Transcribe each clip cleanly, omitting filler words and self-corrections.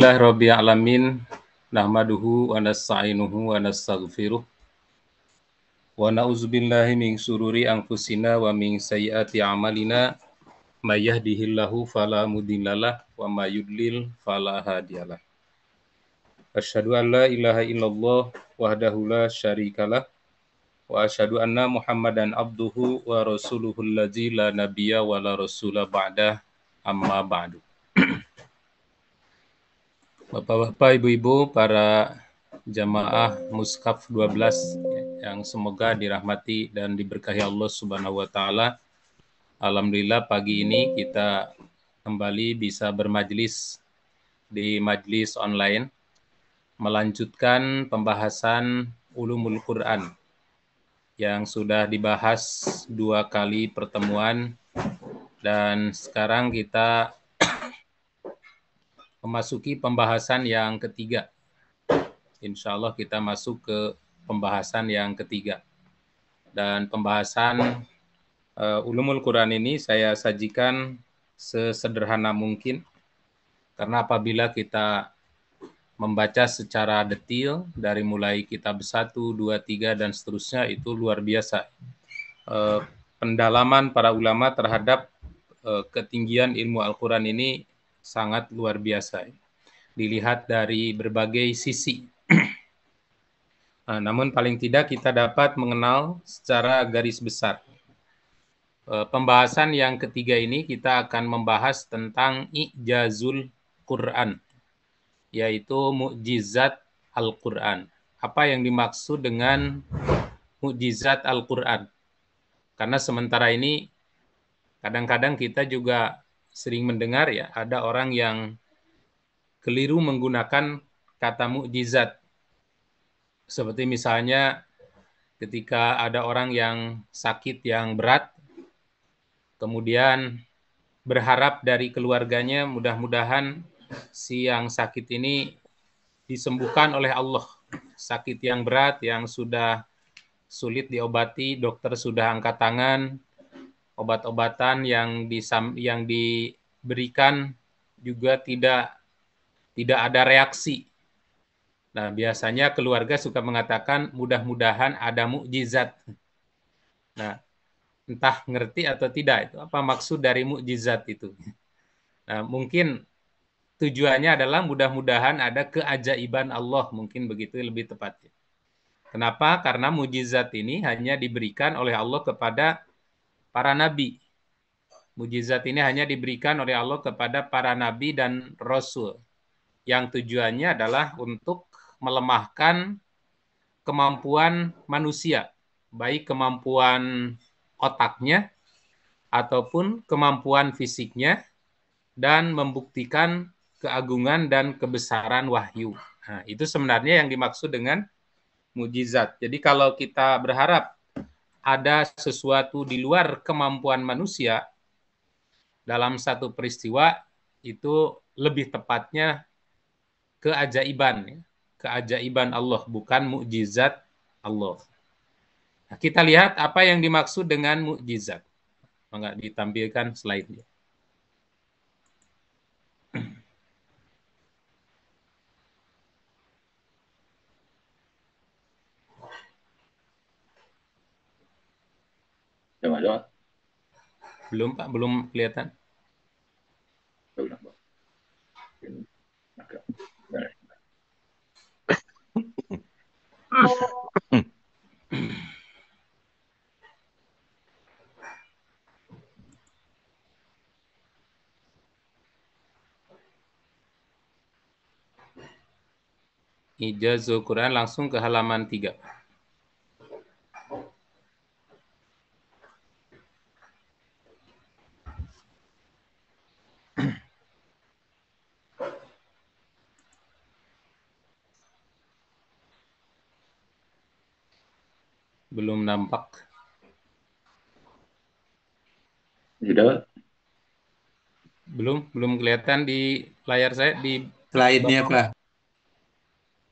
Rabbil alamin, nahmaduhu wa nasta'inuhu wa nastaghfiruh wa na'udzubillahi min syururi anfusina wa min sayyiati a'malina may yahdihillahu fala mudhillalah wa may yudlil fala hadiyalah. Asyhadu an la ilaha illallah wahdahu la syarikalah wa asyhadu anna Muhammadan abduhu wa rasuluhul ladzi la nabiyya wa la rasula ba'dah, amma ba'du. Bapak-bapak, ibu-ibu, para jamaah Muskaf 12 yang semoga dirahmati dan diberkahi Allah Subhanahu wa taala. Alhamdulillah pagi ini kita kembali bisa bermajlis di majlis online melanjutkan pembahasan Ulumul Quran yang sudah dibahas 2 kali pertemuan, dan sekarang kita memasuki pembahasan yang ketiga. Insya Allah kita masuk ke pembahasan yang ketiga. Dan pembahasan Ulumul Quran ini saya sajikan sesederhana mungkin, karena apabila kita membaca secara detail dari mulai kitab 1, 2, 3 dan seterusnya, itu luar biasa. Pendalaman para ulama terhadap ketinggian ilmu Al-Quran ini sangat luar biasa. Dilihat dari berbagai sisi. Namun paling tidak kita dapat mengenal secara garis besar. Pembahasan yang ketiga ini kita akan membahas tentang I'jazul Quran, yaitu mukjizat Al-Quran. Apa yang dimaksud dengan mukjizat Al-Quran? Karena sementara ini kadang-kadang kita juga sering mendengar ya, ada orang yang keliru menggunakan kata mukjizat. Seperti misalnya ketika ada orang yang sakit yang berat, kemudian berharap dari keluarganya mudah-mudahan si yang sakit ini disembuhkan oleh Allah. Sakit yang berat, yang sudah sulit diobati, dokter sudah angkat tangan, obat-obatan yang diberikan juga tidak ada reaksi. Nah, biasanya keluarga suka mengatakan mudah-mudahan ada mukjizat. Nah, entah ngerti atau tidak itu apa maksud dari mukjizat itu. Nah, mungkin tujuannya adalah mudah-mudahan ada keajaiban Allah, mungkin begitu lebih tepatnya. Kenapa? Karena mukjizat ini hanya diberikan oleh Allah kepada para nabi. Mukjizat ini hanya diberikan oleh Allah kepada para nabi dan rasul, yang tujuannya adalah untuk melemahkan kemampuan manusia, baik kemampuan otaknya ataupun kemampuan fisiknya, dan membuktikan keagungan dan kebesaran wahyu. Nah, itu sebenarnya yang dimaksud dengan mukjizat. Jadi kalau kita berharap ada sesuatu di luar kemampuan manusia dalam satu peristiwa, itu lebih tepatnya keajaiban, keajaiban Allah, bukan mukjizat Allah. Nah, kita lihat apa yang dimaksud dengan mukjizat. Enggak ditampilkan slide-nya. Coba. Belum, Pak, belum kelihatan. I'jazul Quran, langsung ke halaman 3. Belum nampak. Sudah. Belum kelihatan di layar saya, di slide-nya, Pak.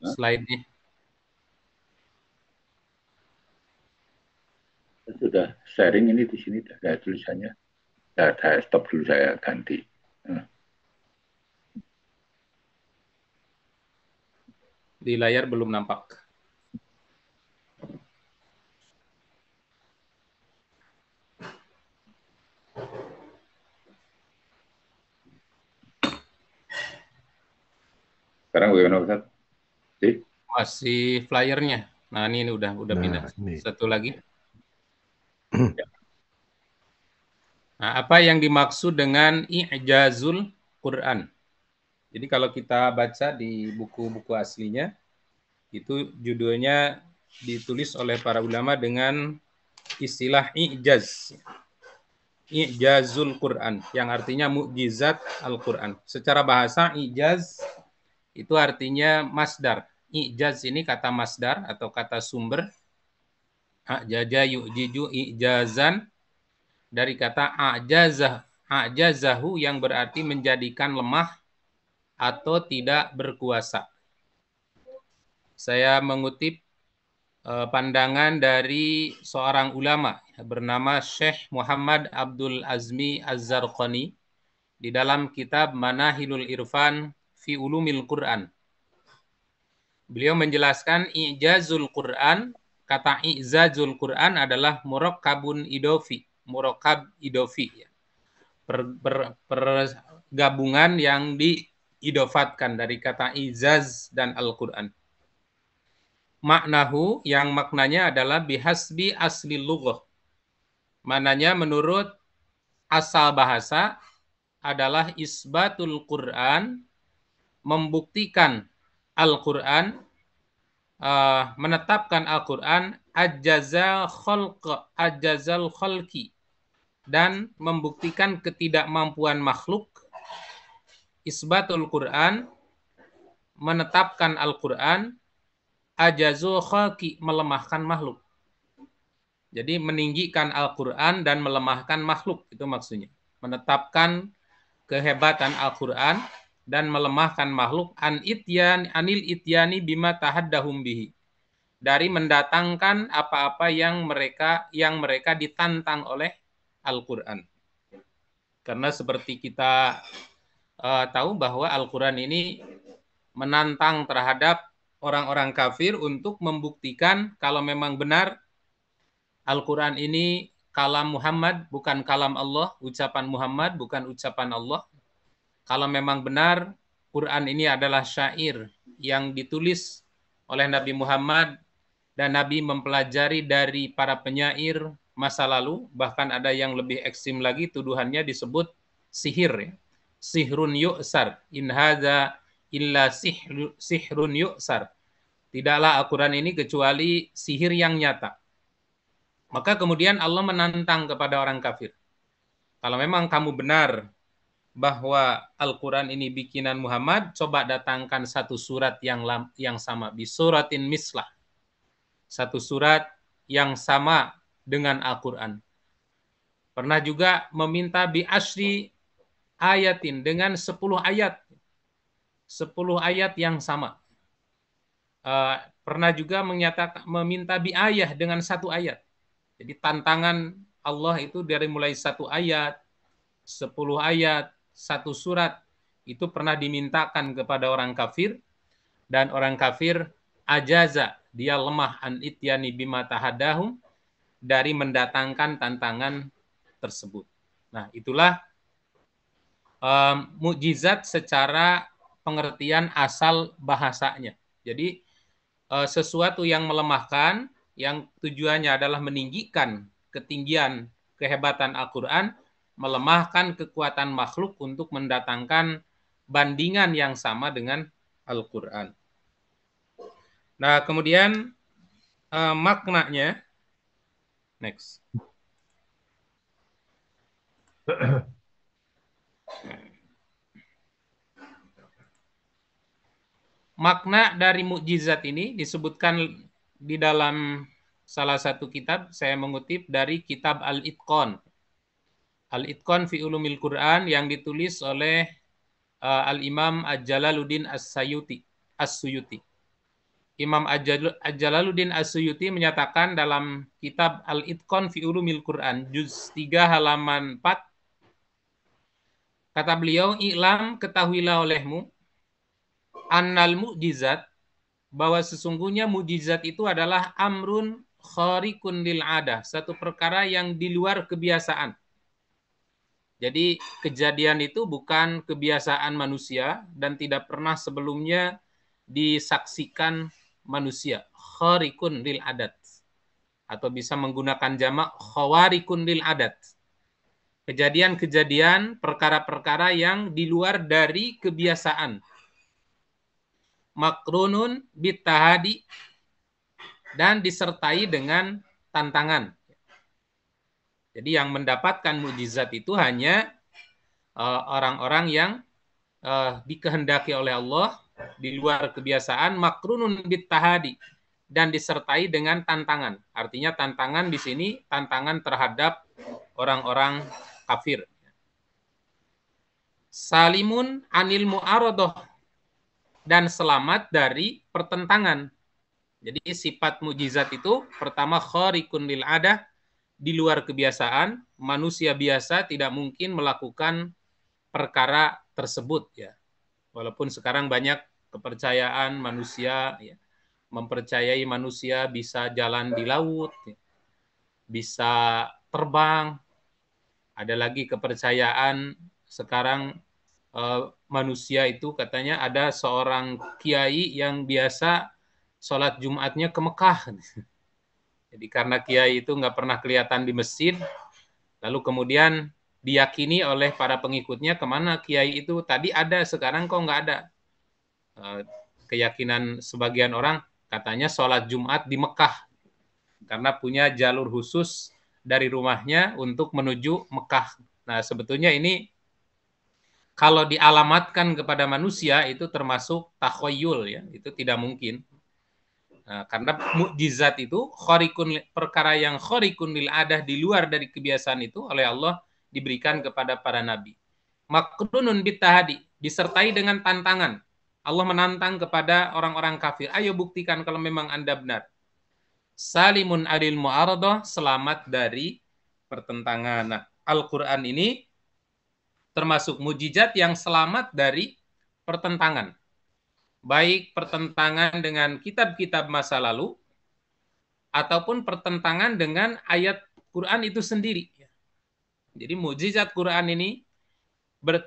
Slide-nya. Sudah sharing ini di sini ada tulisannya. Saya stop dulu, saya ganti. Di layar belum nampak. Sekarang bagaimana Ustaz? Masih flyernya. Nah, ini udah pindah. Ini. Satu lagi. Nah, apa yang dimaksud dengan i'jazul Quran? Jadi kalau kita baca di buku-buku aslinya, itu judulnya ditulis oleh para ulama dengan istilah i'jaz. I'jazul Quran, yang artinya mukjizat Al-Quran. Secara bahasa, i'jaz itu artinya masdar. I'jaz ini kata masdar atau kata sumber. A'jaja yu'jiju i'jazan, dari kata a'jazahu yang berarti menjadikan lemah atau tidak berkuasa. Saya mengutip pandangan dari seorang ulama bernama Syekh Muhammad Abdul Azmi Az-Zarqani di dalam kitab Manahilul Irfan fi Ulumil Quran. Beliau menjelaskan i'jazul Quran, kata i'jazul Quran adalah murakkabun idofi, murakkab idofi, pergabungan yang diidofatkan dari kata i'jaz dan Al-Quran. Maknahu, yang maknanya adalah bihasbi asli lughah. Maknanya menurut asal bahasa adalah isbatul Quran, membuktikan Al-Quran, menetapkan Al-Quran ajazal khalqi, dan membuktikan ketidakmampuan makhluk. Isbatul Quran, menetapkan Al-Quran, ajazul khalqi, melemahkan makhluk. Jadi meninggikan Al-Quran dan melemahkan makhluk, itu maksudnya. Menetapkan kehebatan Al-Quran dan melemahkan makhluk anil ityani bima tahaddahum bihi, dari mendatangkan apa-apa yang mereka ditantang oleh Al-Quran. Karena seperti kita tahu bahwa Al-Quran ini menantang terhadap orang-orang kafir untuk membuktikan kalau memang benar Al-Quran ini kalam Muhammad, bukan kalam Allah, ucapan Muhammad, bukan ucapan Allah. Kalau memang benar Quran ini adalah syair yang ditulis oleh Nabi Muhammad dan Nabi mempelajari dari para penyair masa lalu, bahkan ada yang lebih ekstrim lagi, tuduhannya disebut sihir, ya. Sihrun yu'sar, in hadza illa sihrun yu'sar. Tidaklah Al-Quran ini kecuali sihir yang nyata. Maka kemudian Allah menantang kepada orang kafir. Kalau memang kamu benar bahwa Al-Quran ini bikinan Muhammad, coba datangkan satu surat yang sama, bisuratin mislah. Satu surat yang sama dengan Al-Quran. Pernah juga meminta bi asyri ayatin, dengan 10 ayat. 10 ayat yang sama. Pernah juga meminta bi ayah, dengan 1 ayat. Jadi tantangan Allah itu dari mulai 1 ayat, 10 ayat, 1 surat, itu pernah dimintakan kepada orang kafir, dan orang kafir ajaza, dia lemah an ityani bima tahadahum, dari mendatangkan tantangan tersebut. Nah, itulah mukjizat secara pengertian asal bahasanya. Jadi sesuatu yang melemahkan, yang tujuannya adalah meninggikan ketinggian kehebatan Al-Quran, melemahkan kekuatan makhluk untuk mendatangkan bandingan yang sama dengan Al-Quran. Nah, kemudian maknanya, next. Makna dari mukjizat ini disebutkan di dalam salah satu kitab, saya mengutip dari kitab Al-Itqan. Al-Itqan fi Ulumil Quran, yang ditulis oleh Al-Imam Jalaluddin As-Suyuti. Imam Jalaluddin As-Suyuti menyatakan dalam kitab Al-Itqan fi Ulumil Quran, juz 3 halaman 4, kata beliau, "I'lam, ketahuilah olehmu, annal mu'jizat, bahwa sesungguhnya mukjizat itu adalah amrun khariqun lil adah, satu perkara yang di luar kebiasaan. Jadi kejadian itu bukan kebiasaan manusia dan tidak pernah sebelumnya disaksikan manusia. Khariqun lil adat. Atau bisa menggunakan jamak khawarikun lil adat. Kejadian-kejadian, perkara-perkara yang di luar dari kebiasaan. Makrunun bitahadi, dan disertai dengan tantangan. Jadi yang mendapatkan mukjizat itu hanya orang-orang yang dikehendaki oleh Allah di luar kebiasaan, makrunun bitahadi, dan disertai dengan tantangan. Artinya tantangan di sini tantangan terhadap orang-orang kafir. Salimun anil mu'aradah, dan selamat dari pertentangan. Jadi sifat mukjizat itu pertama khariqun lil adah, di luar kebiasaan, manusia biasa tidak mungkin melakukan perkara tersebut ya. Walaupun sekarang banyak kepercayaan manusia ya, mempercayai manusia bisa jalan di laut, ya, bisa terbang. Ada lagi kepercayaan sekarang manusia itu katanya ada seorang kiai yang biasa sholat Jumatnya ke Mekah. Jadi karena kiai itu nggak pernah kelihatan di masjid, lalu kemudian diyakini oleh para pengikutnya kemana kiai itu tadi ada, sekarang kok nggak ada. Keyakinan sebagian orang katanya sholat Jumat di Mekah, karena punya jalur khusus dari rumahnya untuk menuju Mekah. Nah sebetulnya ini kalau dialamatkan kepada manusia itu termasuk takhoyul ya, itu tidak mungkin. Nah, karena mukjizat itu perkara yang khariqun lil adah, di luar dari kebiasaan itu oleh Allah diberikan kepada para nabi. Makrunun bitahadi, disertai dengan tantangan. Allah menantang kepada orang-orang kafir, ayo buktikan kalau memang Anda benar. Salimun adil mu'aradah, selamat dari pertentangan. Nah, Al-Qur'an ini termasuk mukjizat yang selamat dari pertentangan. Baik pertentangan dengan kitab-kitab masa lalu, ataupun pertentangan dengan ayat Quran itu sendiri. Jadi mukjizat Quran ini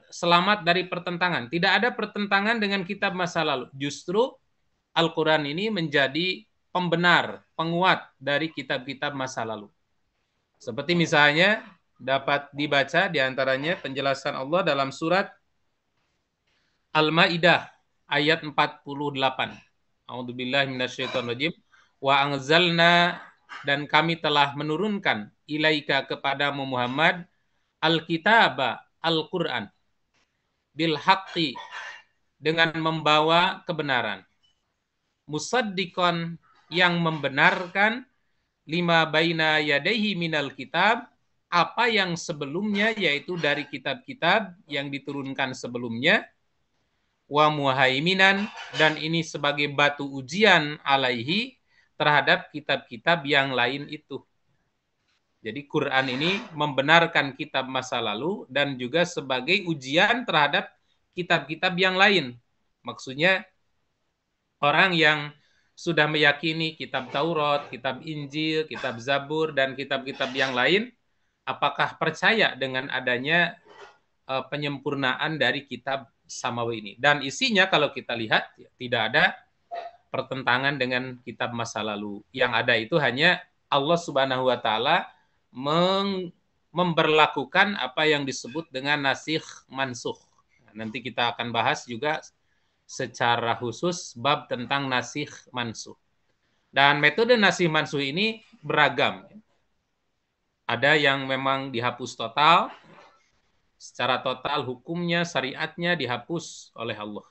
selamat dari pertentangan. Tidak ada pertentangan dengan kitab masa lalu. Justru Al-Quran ini menjadi pembenar, penguat dari kitab-kitab masa lalu. Seperti misalnya dapat dibaca diantaranya penjelasan Allah dalam surat Al-Ma'idah ayat 48. A'udzubillahi minasyaitonirrajim. Wa anzalna, dan kami telah menurunkan ilaika kepadamu Muhammad al-kitaba, Al-Qur'an, bil haqqi, dengan membawa kebenaran, musaddiqan, yang membenarkan, lima baina yadaihi minal kitab, apa yang sebelumnya yaitu dari kitab-kitab yang diturunkan sebelumnya, wa muhaiminan, dan ini sebagai batu ujian alaihi, terhadap kitab-kitab yang lain itu. Jadi Quran ini membenarkan kitab masa lalu dan juga sebagai ujian terhadap kitab-kitab yang lain. Maksudnya orang yang sudah meyakini kitab Taurat, kitab Injil, kitab Zabur, dan kitab-kitab yang lain, apakah percaya dengan adanya penyempurnaan dari kitab Samawi ini. Dan isinya kalau kita lihat ya, tidak ada pertentangan dengan kitab masa lalu. Yang ada itu hanya Allah Subhanahu wa taala memberlakukan apa yang disebut dengan nasikh mansukh. Nanti kita akan bahas juga secara khusus bab tentang nasikh mansukh. Dan metode nasikh mansukh ini beragam. Ada yang memang dihapus total, secara total hukumnya, syariatnya dihapus oleh Allah.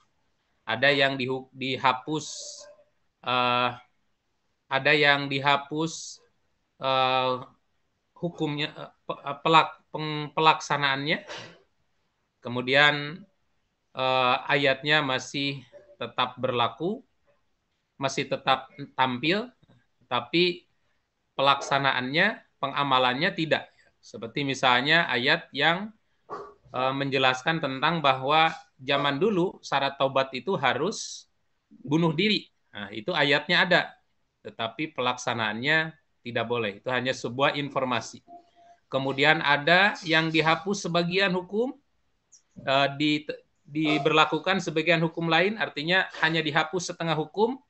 Ada yang dihapus, ada yang dihapus hukumnya, pelaksanaannya, kemudian ayatnya masih tetap berlaku, masih tetap tampil, tapi pelaksanaannya, pengamalannya tidak. Seperti misalnya ayat yang menjelaskan tentang bahwa zaman dulu syarat taubat itu harus bunuh diri. Nah, itu ayatnya ada, tetapi pelaksanaannya tidak boleh. Itu hanya sebuah informasi. Kemudian ada yang dihapus sebagian hukum, diberlakukan sebagian hukum lain, artinya hanya dihapus setengah hukum,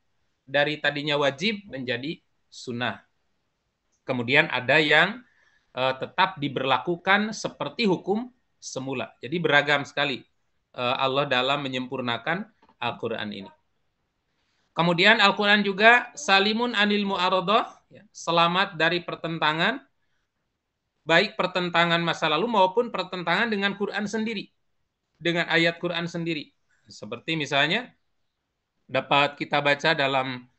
dari tadinya wajib menjadi sunnah. Kemudian ada yang tetap diberlakukan seperti hukum semula. Jadi beragam sekali Allah dalam menyempurnakan Al-Quran ini. Kemudian Al-Quran juga salimun anil mu'aradah, selamat dari pertentangan, baik pertentangan masa lalu maupun pertentangan dengan Quran sendiri, dengan ayat Quran sendiri. Seperti misalnya dapat kita baca dalam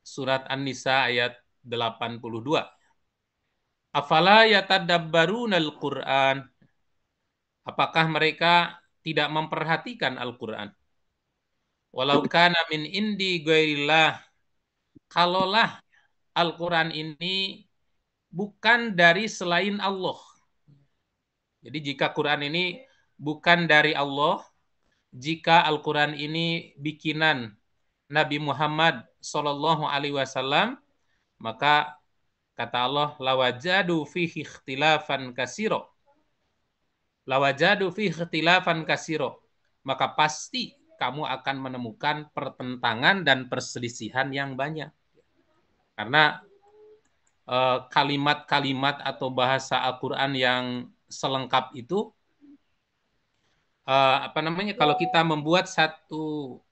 surat An-Nisa ayat 82. Afala yatadabbarunal Qur'an. Apakah mereka tidak memperhatikan Al-Quran? Walau kana min indi ghairillah. Kalaulah Al-Quran ini bukan dari selain Allah. Jadi jika Quran ini bukan dari Allah, jika Al-Quran ini bikinan Nabi Muhammad SAW, maka kata Allah, lawajadu fihi ikhtilafan kasiro. Lawajadu fihi ikhtilafan kasiro. Maka pasti kamu akan menemukan pertentangan dan perselisihan yang banyak. Karena kalimat-kalimat atau bahasa Al-Quran yang selengkap itu, kalau kita membuat satu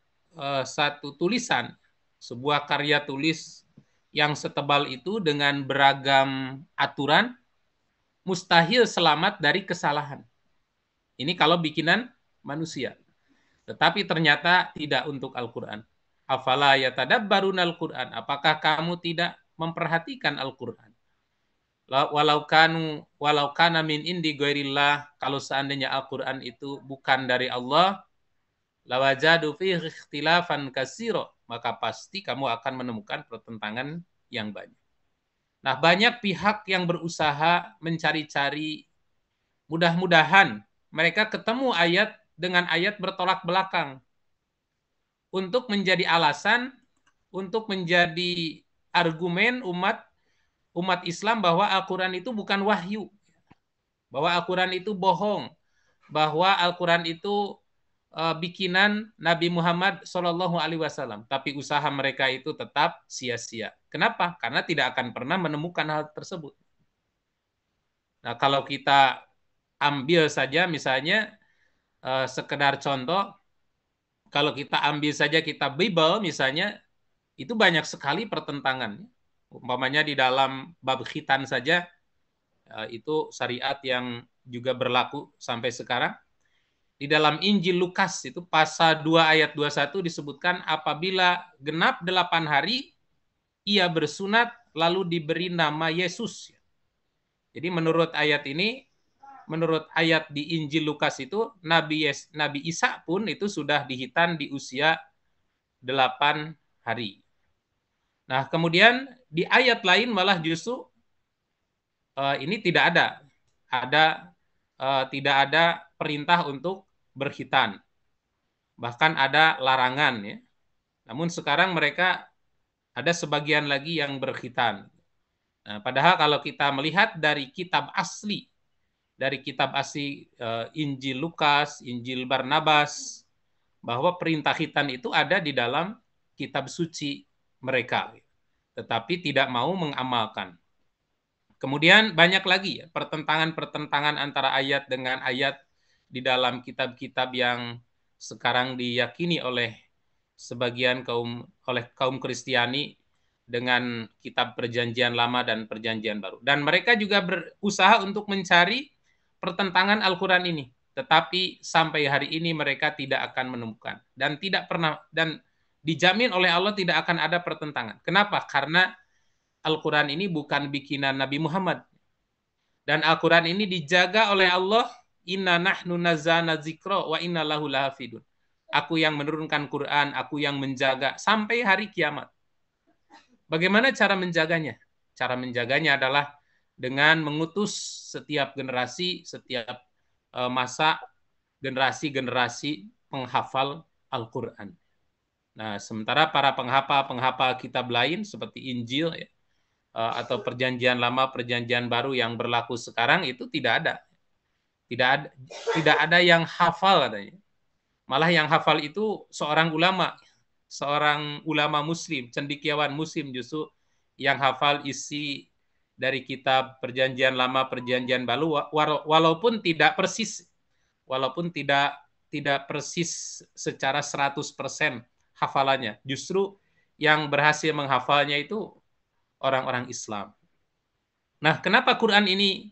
tulisan, sebuah karya tulis yang setebal itu dengan beragam aturan, mustahil selamat dari kesalahan. Ini kalau bikinan manusia. Tetapi ternyata tidak untuk Al-Quran. Afala yatadabbarunal Quran. Apakah kamu tidak memperhatikan Al-Quran? Walau kana min indi ghairillah, kalau seandainya Al-Quran itu bukan dari Allah, lawajadu fihi ikhtilafan katsira, maka pasti kamu akan menemukan pertentangan yang banyak. Nah, banyak pihak yang berusaha mencari-cari, mudah-mudahan mereka ketemu ayat dengan ayat bertolak belakang untuk menjadi alasan, untuk menjadi argumen umat Islam bahwa Al-Quran itu bukan wahyu, bahwa Al-Quran itu bohong, bahwa Al-Quran itu bikinan Nabi Muhammad SAW. Tapi usaha mereka itu tetap sia-sia. Kenapa? Karena tidak akan pernah menemukan hal tersebut. Nah, kalau kita ambil saja misalnya sekedar contoh, kalau kita ambil saja kitab Bible misalnya, itu banyak sekali pertentangan. Umpamanya di dalam bab khitan saja, itu syariat yang juga berlaku sampai sekarang. Di dalam Injil Lukas itu pasal 2 ayat 21 disebutkan apabila genap 8 hari ia bersunat lalu diberi nama Yesus. Jadi menurut ayat ini, menurut ayat di Injil Lukas itu Nabi Isa pun itu sudah dihitan di usia 8 hari. Nah, kemudian di ayat lain malah justru ini tidak tidak ada perintah untuk berkhitan. Bahkan ada larangan ya. Namun sekarang mereka ada sebagian lagi yang berkhitan. Nah, padahal kalau kita melihat dari kitab asli Injil Lukas, Injil Barnabas, bahwa perintah khitan itu ada di dalam kitab suci mereka, tetapi tidak mau mengamalkan. Kemudian banyak lagi ya, pertentangan-pertentangan antara ayat dengan ayat di dalam kitab-kitab yang sekarang diyakini oleh sebagian kaum Kristiani dengan kitab Perjanjian Lama dan Perjanjian Baru. Dan mereka juga berusaha untuk mencari pertentangan Al-Quran ini. Tetapi sampai hari ini mereka tidak akan menemukan. Dan tidak pernah, dan dijamin oleh Allah tidak akan ada pertentangan. Kenapa? Karena Al-Quran ini bukan bikinan Nabi Muhammad. Dan Al-Quran ini dijaga oleh Allah. Inna nahnu nazzalna dzikra wa inna lahu lahafidun. Aku yang menurunkan Quran, aku yang menjaga sampai hari kiamat. Bagaimana cara menjaganya? Cara menjaganya adalah dengan mengutus setiap generasi, setiap masa, generasi-generasi penghafal Al-Quran. Nah, sementara para penghafal kitab lain seperti Injil ya, atau Perjanjian Lama, Perjanjian Baru yang berlaku sekarang itu tidak ada. Tidak ada yang hafal katanya. Malah yang hafal itu seorang ulama muslim, cendekiawan muslim justru yang hafal isi dari kitab Perjanjian Lama, Perjanjian Baru, walaupun tidak persis, tidak persis secara 100% hafalannya. Justru yang berhasil menghafalnya itu orang-orang Islam. Nah, kenapa Quran ini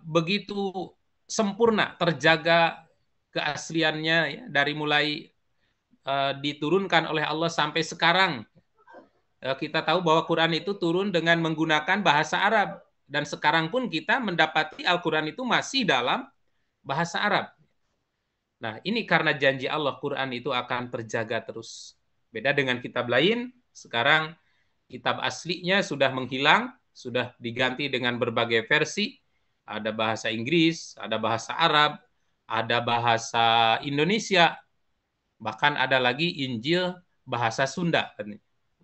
begitu sempurna, terjaga keasliannya ya, dari mulai diturunkan oleh Allah sampai sekarang. Kita tahu bahwa Quran itu turun dengan menggunakan bahasa Arab. Dan sekarang pun kita mendapati Al-Quran itu masih dalam bahasa Arab. Nah, ini karena janji Allah, Quran itu akan terjaga terus. Beda dengan kitab lain, sekarang kitab aslinya sudah menghilang, sudah diganti dengan berbagai versi. Ada bahasa Inggris, ada bahasa Arab, ada bahasa Indonesia, bahkan ada lagi Injil bahasa Sunda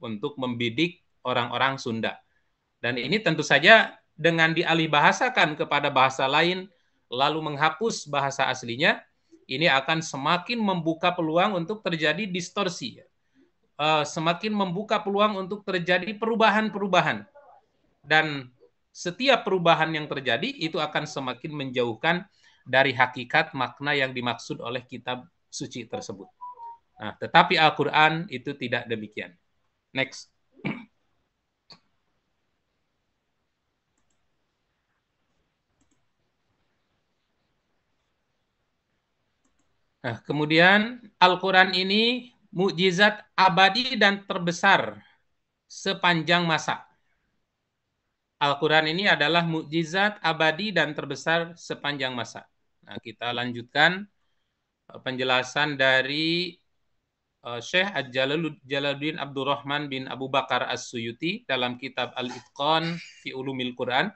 untuk membidik orang-orang Sunda. Dan ini tentu saja dengan dialih bahasakan kepada bahasa lain, lalu menghapus bahasa aslinya, ini akan semakin membuka peluang untuk terjadi distorsi. Semakin membuka peluang untuk terjadi perubahan-perubahan. Dan setiap perubahan yang terjadi itu akan semakin menjauhkan dari hakikat makna yang dimaksud oleh kitab suci tersebut. Nah, tetapi Al-Quran itu tidak demikian. Next. Nah, kemudian Al-Quran ini mukjizat abadi dan terbesar sepanjang masa. Al-Quran ini adalah mukjizat abadi dan terbesar sepanjang masa. Nah, kita lanjutkan penjelasan dari Syekh Jalaluddin Abdurrahman bin Abu Bakar As-Suyuti dalam kitab Al-Itqan fi Ulumil Quran.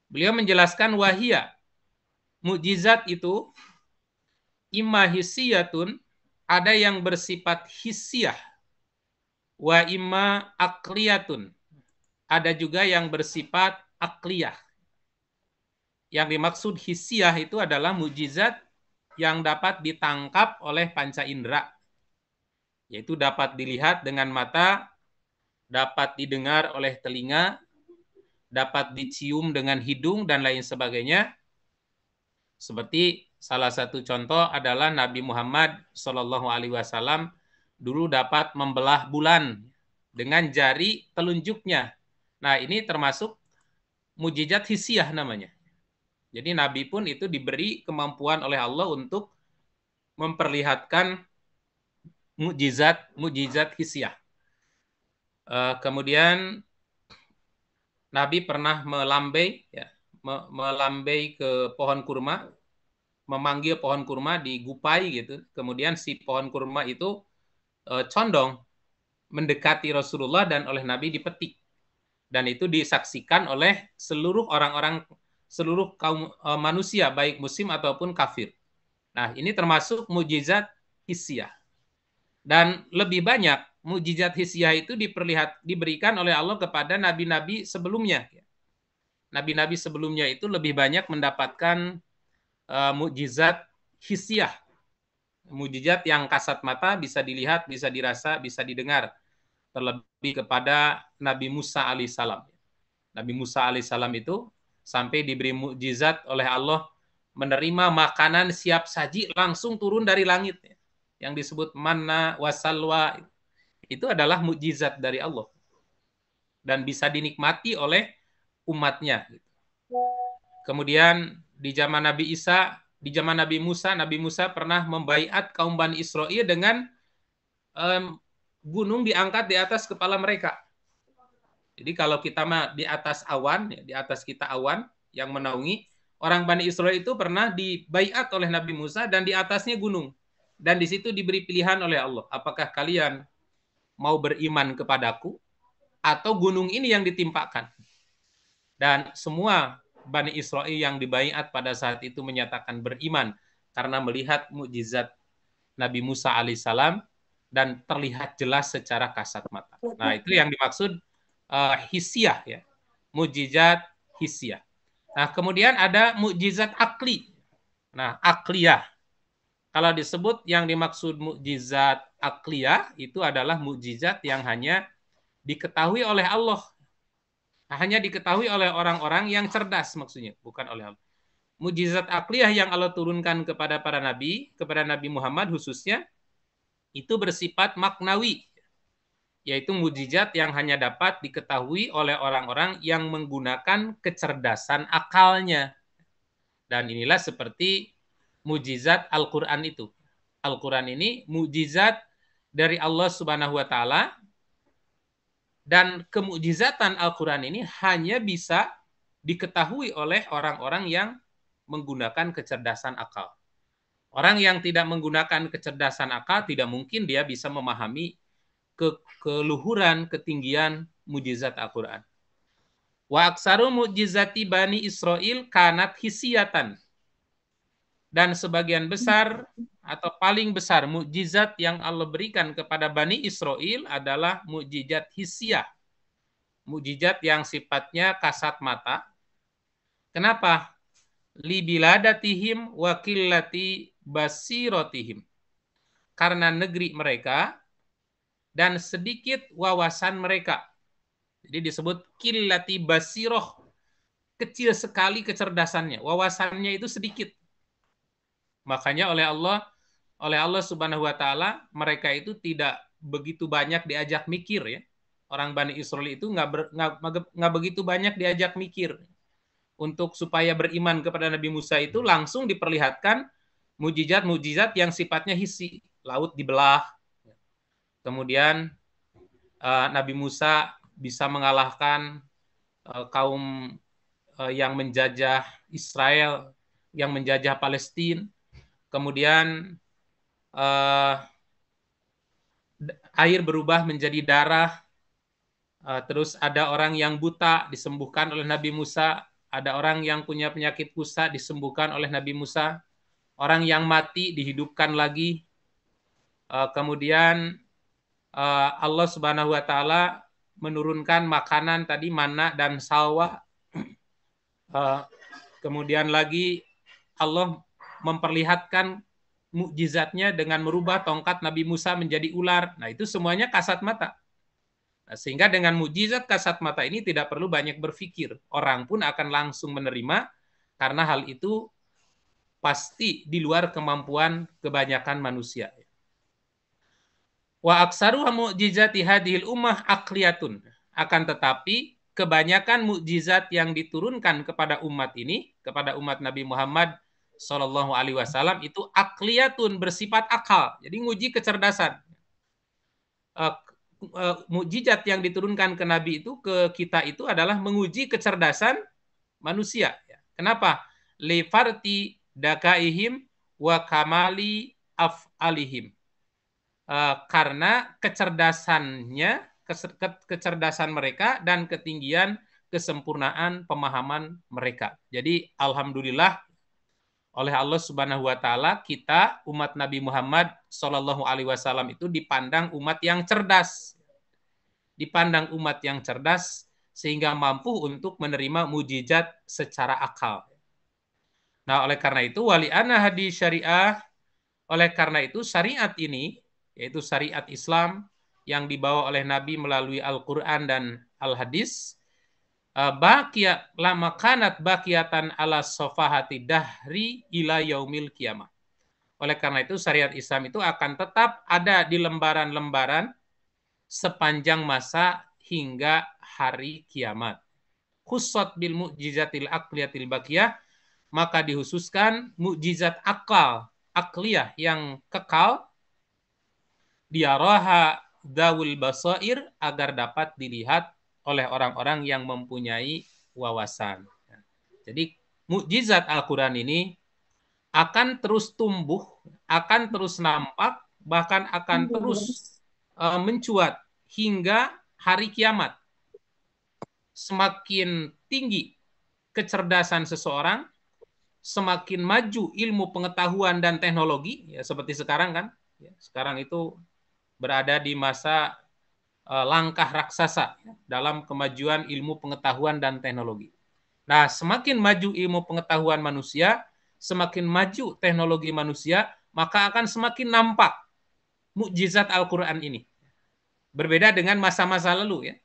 Beliau menjelaskan wahia, mukjizat itu imma hissiyatun, ada yang bersifat hissiyah, wa imma akliyatun, ada juga yang bersifat akliyah. Yang dimaksud hissiyah itu adalah mukjizat yang dapat ditangkap oleh panca indera, yaitu dapat dilihat dengan mata, dapat didengar oleh telinga, dapat dicium dengan hidung, dan lain sebagainya. Seperti salah satu contoh adalah Nabi Muhammad SAW dulu dapat membelah bulan dengan jari telunjuknya. Nah, ini termasuk mukjizat hissiyah namanya. Jadi Nabi pun itu diberi kemampuan oleh Allah untuk memperlihatkan mukjizat hissiyah. Kemudian Nabi pernah melambai ke pohon kurma, memanggil pohon kurma digupai gitu. Kemudian si pohon kurma itu condong mendekati Rasulullah dan oleh Nabi dipetik. Dan itu disaksikan oleh seluruh orang-orang, seluruh kaum manusia, baik muslim ataupun kafir. Nah, ini termasuk mukjizat hissiyah. Dan lebih banyak mukjizat hissiyah itu diberikan oleh Allah kepada nabi-nabi sebelumnya. Nabi-nabi sebelumnya itu lebih banyak mendapatkan mukjizat hissiyah. Mukjizat yang kasat mata, bisa dilihat, bisa dirasa, bisa didengar. Terlebih kepada Nabi Musa alaihissalam. Nabi Musa alaihissalam itu sampai diberi mukjizat oleh Allah, menerima makanan siap saji langsung turun dari langit. Yang disebut manna wasalwa. Itu adalah mukjizat dari Allah. Dan bisa dinikmati oleh umatnya. Kemudian di zaman Nabi Isa, di zaman Nabi Musa pernah membaiat kaum Bani Israel dengan gunung diangkat di atas kepala mereka. Jadi kalau kita di atas awan, di atas kita awan yang menaungi, orang Bani Israel itu pernah dibaiat oleh Nabi Musa dan di atasnya gunung. Dan di situ diberi pilihan oleh Allah, apakah kalian mau beriman kepadaku atau gunung ini yang ditimpakan? Dan semua Bani Israel yang dibaiat pada saat itu menyatakan beriman karena melihat mukjizat Nabi Musa alaihissalam. dan terlihat jelas secara kasat mata. Nah, itu yang dimaksud hisiah ya. Mukjizat hisiah. Nah, kemudian ada mukjizat akli. Nah, akliyah. Kalau disebut yang dimaksud mukjizat akliyah itu adalah mukjizat yang hanya diketahui oleh Allah. Hanya diketahui oleh orang-orang yang cerdas maksudnya, bukan oleh Allah. Mukjizat akliyah yang Allah turunkan kepada para nabi, kepada Nabi Muhammad khususnya, itu bersifat maknawi, yaitu mukjizat yang hanya dapat diketahui oleh orang-orang yang menggunakan kecerdasan akalnya. Dan inilah seperti mukjizat Al-Quran itu. Al-Quran ini mukjizat dari Allah Subhanahu wa Ta'ala, dan kemukjizatan Al-Quran ini hanya bisa diketahui oleh orang-orang yang menggunakan kecerdasan akal. Orang yang tidak menggunakan kecerdasan akal tidak mungkin dia bisa memahami keluhuran, ketinggian mukjizat Al-Quran. Wa aksaru mukjizati Bani Israel kanat hisiyatan. Dan sebagian besar atau paling besar mukjizat yang Allah berikan kepada Bani Israel adalah mukjizat hisiyah. Mukjizat yang sifatnya kasat mata. Kenapa? Libiladatihim wa qillati basirotihim. Karena negeri mereka dan sedikit wawasan mereka. Jadi disebut qillati basiroh. Kecil sekali kecerdasannya. Wawasannya itu sedikit. Makanya oleh Allah Subhanahu wa Ta'ala, mereka itu tidak begitu banyak diajak mikir ya. Orang Bani Israel itu nggak begitu banyak diajak mikir. Untuk supaya beriman kepada Nabi Musa itu langsung diperlihatkan mujizat-mujizat yang sifatnya hisi. Laut dibelah. Kemudian Nabi Musa bisa mengalahkan kaum yang menjajah Israel, yang menjajah Palestina. Kemudian air berubah menjadi darah. Terus ada orang yang buta disembuhkan oleh Nabi Musa. Ada orang yang punya penyakit kusta disembuhkan oleh Nabi Musa. Orang yang mati dihidupkan lagi. Kemudian Allah Subhanahu wa Ta'ala menurunkan makanan tadi mana dan salwa. Kemudian lagi Allah memperlihatkan mukjizatnya dengan merubah tongkat Nabi Musa menjadi ular. Nah, itu semuanya kasat mata. Nah, sehingga dengan mukjizat kasat mata ini tidak perlu banyak berpikir. Orang pun akan langsung menerima karena hal itu pasti di luar kemampuan kebanyakan manusia. Wa aksaru mukjizati hadhil ummah aqliyatun. Akan tetapi kebanyakan mukjizat yang diturunkan kepada umat ini, kepada umat Nabi Muhammad Sallallahu Alaihi Wasallam itu akliyatun, bersifat akal. Jadi nguji kecerdasan. Mukjizat yang diturunkan ke Nabi itu, ke kita itu adalah menguji kecerdasan manusia. Kenapa? Lifarti dakaihim wa kamali af'alihim. Karena kecerdasannya, kecerdasan mereka dan ketinggian kesempurnaan pemahaman mereka. Jadi alhamdulillah oleh Allah Subhanahu wa Ta'ala, kita umat Nabi Muhammad Sallallahu Alaihi Wasallam itu dipandang umat yang cerdas, dipandang umat yang cerdas sehingga mampu untuk menerima mujizat secara akal. Nah, oleh karena itu wali ana hadis syariah, oleh karena itu syariat ini, yaitu syariat Islam yang dibawa oleh Nabi melalui Al-Quran dan Al-Hadis, baqiyat lama kanat baqiyatan ala sofahati dahri ila yaumil qiyamah. Oleh karena itu syariat Islam itu akan tetap ada di lembaran-lembaran sepanjang masa hingga hari kiamat. Khussat bil mu'jizatil aqliyatil baqiyah, maka dikhususkan mukjizat akal, akliyah yang kekal, diaraha dawul basair, agar dapat dilihat oleh orang-orang yang mempunyai wawasan. Jadi mukjizat Al-Quran ini akan terus tumbuh, akan terus nampak, bahkan akan terus mencuat hingga hari kiamat. Semakin tinggi kecerdasan seseorang, semakin maju ilmu pengetahuan dan teknologi, ya seperti sekarang kan. Ya, sekarang itu berada di masa langkah raksasa dalam kemajuan ilmu pengetahuan dan teknologi. Nah, semakin maju ilmu pengetahuan manusia, semakin maju teknologi manusia, maka akan semakin nampak mukjizat Al-Quran ini. Berbeda dengan masa-masa lalu ya.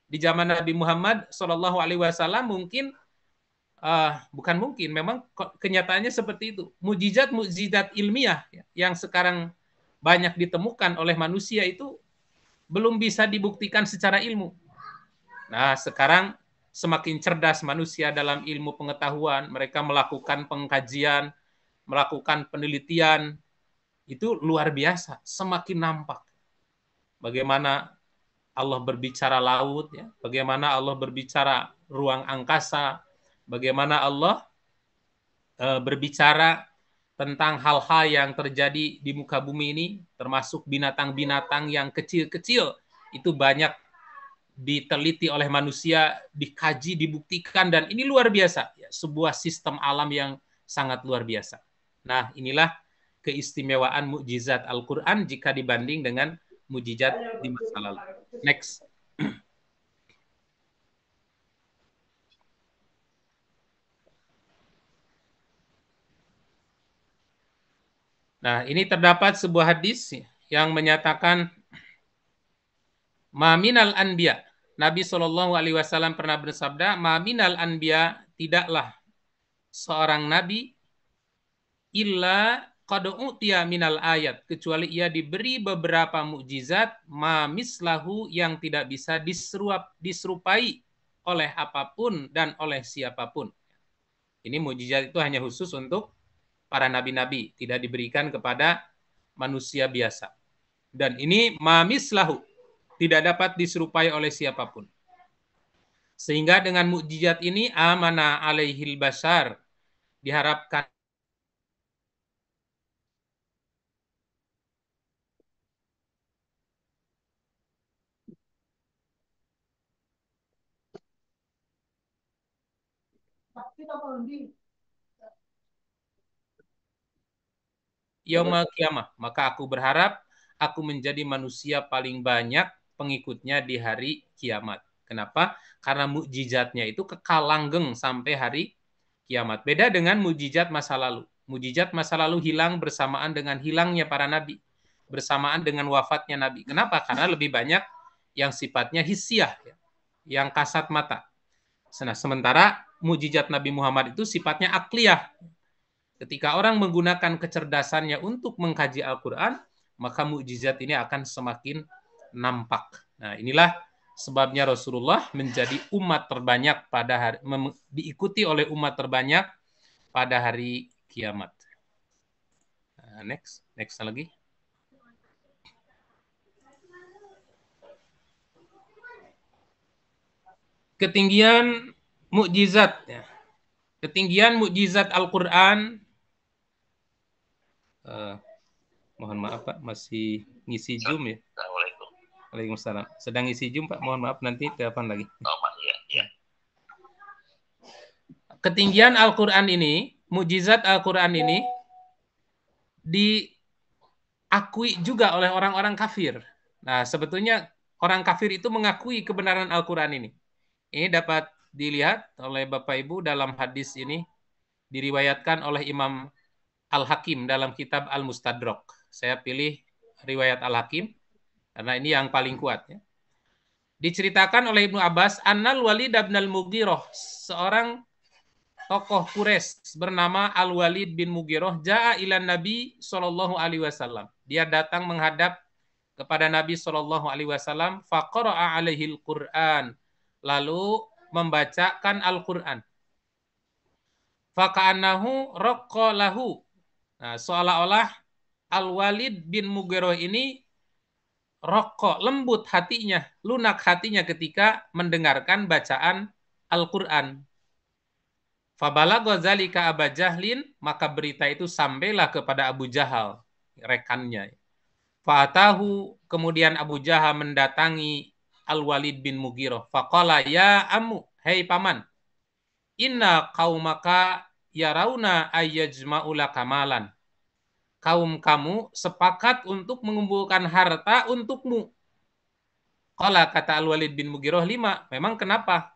Di zaman Nabi Muhammad SAW mungkin bukan mungkin, memang kenyataannya seperti itu. Mukjizat-mukjizat ilmiah ya, yang sekarang banyak ditemukan oleh manusia itu belum bisa dibuktikan secara ilmu. Nah, sekarang semakin cerdas manusia dalam ilmu pengetahuan, mereka melakukan pengkajian, melakukan penelitian, itu luar biasa, semakin nampak. Bagaimana Allah berbicara laut, ya, bagaimana Allah berbicara ruang angkasa, bagaimana Allah berbicara tentang hal-hal yang terjadi di muka bumi ini, termasuk binatang-binatang yang kecil-kecil, itu banyak diteliti oleh manusia, dikaji, dibuktikan, dan ini luar biasa, ya, sebuah sistem alam yang sangat luar biasa. Nah, inilah keistimewaan mukjizat Al-Quran jika dibanding dengan mukjizat di masa lalu. Next. Nah, ini terdapat sebuah hadis yang menyatakan Maminal anbiya. Nabi SAW pernah bersabda, Maminal anbiya, tidaklah seorang nabi illa qad utiya minal ayat, kecuali ia diberi beberapa mukjizat mamislahu yang tidak bisa diserupai oleh apapun dan oleh siapapun. Ini mukjizat itu hanya khusus untuk para nabi-nabi, tidak diberikan kepada manusia biasa. Dan ini mamislahu, tidak dapat diserupai oleh siapapun. Sehingga dengan mukjizat ini amana alaihil bashar, diharapkan yaumul kiamah. Maka aku berharap aku menjadi manusia paling banyak pengikutnya di hari kiamat. Kenapa? Karena mukjizatnya itu kekal langgeng sampai hari kiamat. Beda dengan mukjizat masa lalu. Mukjizat masa lalu hilang bersamaan dengan hilangnya para nabi, bersamaan dengan wafatnya nabi. Kenapa? Karena lebih banyak yang sifatnya hisiah, yang kasat mata. Nah, sementara mukjizat Nabi Muhammad itu sifatnya akliyah. Ketika orang menggunakan kecerdasannya untuk mengkaji Al-Quran, maka mukjizat ini akan semakin nampak. Nah, inilah sebabnya Rasulullah menjadi umat terbanyak pada hari, diikuti oleh umat terbanyak pada hari kiamat. Nah, next lagi. Ketinggian mukjizat, ya. Ketinggian mukjizat Al-Quran. Mohon maaf Pak, masih ngisi Zoom ya. Assalamualaikum. Waalaikumsalam. Sedang ngisi Zoom Pak, mohon maaf nanti telepon lagi. Ya. Ketinggian Al-Quran ini, mukjizat Al-Quran ini diakui juga oleh orang-orang kafir. Nah, sebetulnya orang kafir itu mengakui kebenaran Al-Quran ini. Ini dapat dilihat oleh Bapak Ibu dalam hadis ini, diriwayatkan oleh Imam Al-Hakim dalam kitab Al-Mustadrak. Saya pilih riwayat Al-Hakim karena ini yang paling kuat. Ya. Diceritakan oleh Ibnu Abbas, Annal Walid bin Al-Mughirah, seorang tokoh Quraisy bernama Al-Walid bin Mughirah, ja'a ilan Nabi SAW. Dia datang menghadap kepada Nabi SAW, faqara'a alaihil Qur'an, lalu membacakan Al-Quran. Faka'annahu raqqa lahu. Nah, seolah-olah Al-Walid bin Mughirah ini rokok, lembut hatinya, lunak hatinya ketika mendengarkan bacaan Al-Quran. Fabalagha zalika Aba Jahlin, maka berita itu sampailah kepada Abu Jahal, rekannya. Fa'atahu, kemudian Abu Jahal mendatangi Al-Walid bin Mughirah. Faqala ya ammu, hei paman, inna qaumaka yarawna ayyajma'u laka malan. kaum kamu sepakat untuk mengumpulkan harta untukmu. Qala, kata Al-Walid bin Mughirah, 5. Memang kenapa?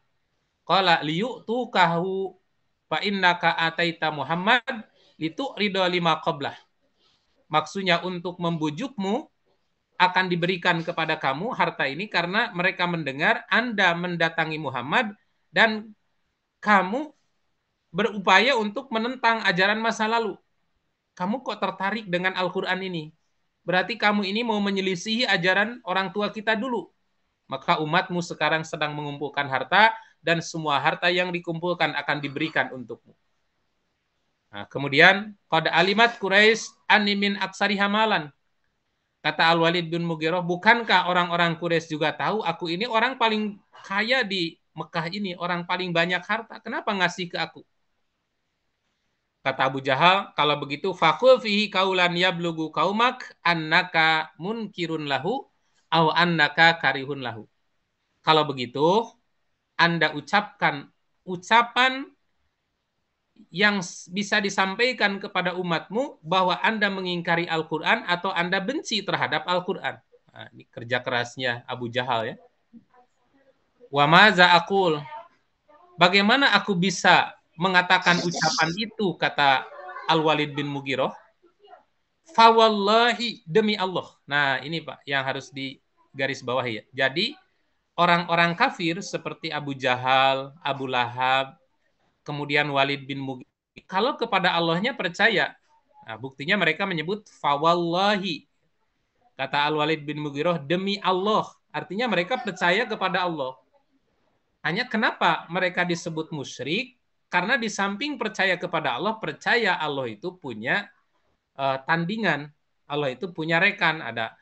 Qala liyu'tukahu fa innaka ataita Muhammad litu'rida lima qablah. Maksudnya untuk membujukmu akan diberikan kepada kamu harta ini karena mereka mendengar Anda mendatangi Muhammad dan kamu berupaya untuk menentang ajaran masa lalu. Kamu kok tertarik dengan Al-Quran ini? Berarti kamu ini mau menyelisihi ajaran orang tua kita dulu. Maka umatmu sekarang sedang mengumpulkan harta dan semua harta yang dikumpulkan akan diberikan untukmu. Nah, kemudian qad alimat Quraisy anni min aksari hamalan. Kata Al-Walid bin Mughirah, bukankah orang-orang Quraisy juga tahu aku ini orang paling kaya di Mekah ini, orang paling banyak harta. Kenapa ngasih ke aku? Kata Abu Jahal, kalau begitu faqul fihi qaulan yablugu qaumak annaka munkirun lahu aw annaka karihun lahu. Kalau begitu, Anda ucapkan ucapan yang bisa disampaikan kepada umatmu bahwa Anda mengingkari Al-Quran atau Anda benci terhadap Al-Quran. Nah, ini kerja kerasnya Abu Jahal ya. Wa maza aqul. Bagaimana aku bisa mengatakan ucapan itu, kata Al-Walid bin Mughirah? Fawallahi, demi Allah. Nah, ini Pak yang harus digaris bawahi ya. Jadi orang-orang kafir seperti Abu Jahal, Abu Lahab, kemudian Walid bin Mughirah, kalau kepada Allahnya percaya. Nah, buktinya mereka menyebut fawallahi. Kata Al-Walid bin Mughirah, demi Allah. Artinya mereka percaya kepada Allah. Hanya kenapa mereka disebut musyrik? Karena di samping percaya kepada Allah, percaya Allah itu punya tandingan. Allah itu punya rekan. Ada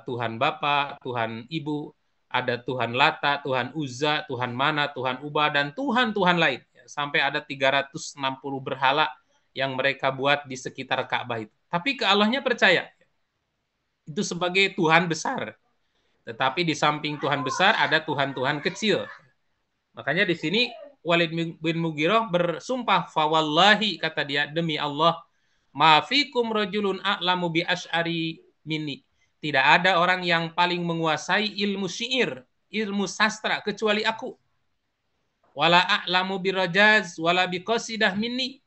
Tuhan Bapa, Tuhan Ibu, ada Tuhan Lata, Tuhan Uzza, Tuhan Mana, Tuhan Uba, dan Tuhan-Tuhan lain. Sampai ada 360 berhala yang mereka buat di sekitar Ka'bah itu. Tapi ke Allahnya percaya. Itu sebagai Tuhan besar. Tetapi di samping Tuhan besar ada Tuhan-Tuhan kecil. Makanya di sini Walid bin Mughirah bersumpah, fawallahi, kata dia, demi Allah, ma fikum rajulun a'lamu bi asy'ari minni. Tidak ada orang yang paling menguasai ilmu syair, ilmu sastra kecuali aku. Wala a'lamu bi rajaz wala bi qasidah minni.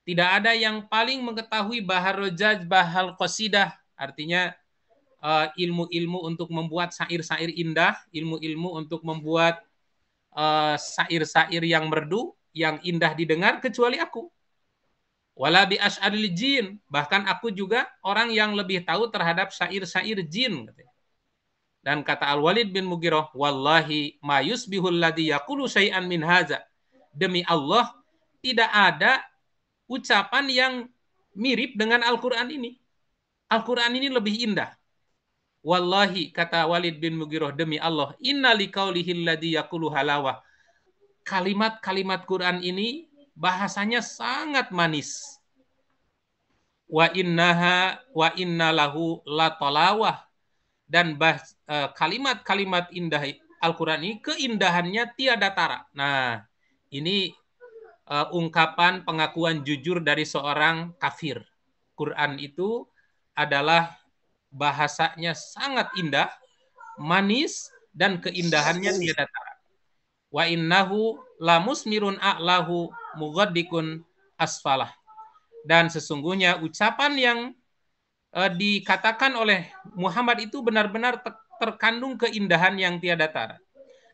Tidak ada yang paling mengetahui bahar rajaz, bahal qasidah, artinya ilmu-ilmu untuk membuat syair-syair indah, ilmu-ilmu untuk membuat syair-syair yang merdu, yang indah didengar, kecuali aku. Wala bi asy'aril jin, bahkan aku juga orang yang lebih tahu terhadap syair-syair jin. Dan kata Al-Walid bin Mughirah, wallahi ma yusbihul ladzi yaqulu syai'an min haza. Demi Allah, tidak ada ucapan yang mirip dengan Al-Quran ini. Al-Quran ini lebih indah. Wallahi, kata Walid bin Mughirah, demi Allah, inna liqaulihi alladzi yaqulu halawah. Kalimat-kalimat Quran ini bahasanya sangat manis. Wa inna lahu latalawah. Dan kalimat-kalimat indah Al-Quran ini keindahannya tiada tara. Nah, ini ungkapan pengakuan jujur dari seorang kafir. Quran itu adalah bahasanya sangat indah, manis, dan keindahannya tiada tara. Wa innahu lamusmirun a'lahu mughaddiqun asfalah. Dan sesungguhnya ucapan yang dikatakan oleh Muhammad itu benar-benar terkandung keindahan yang tiada tara.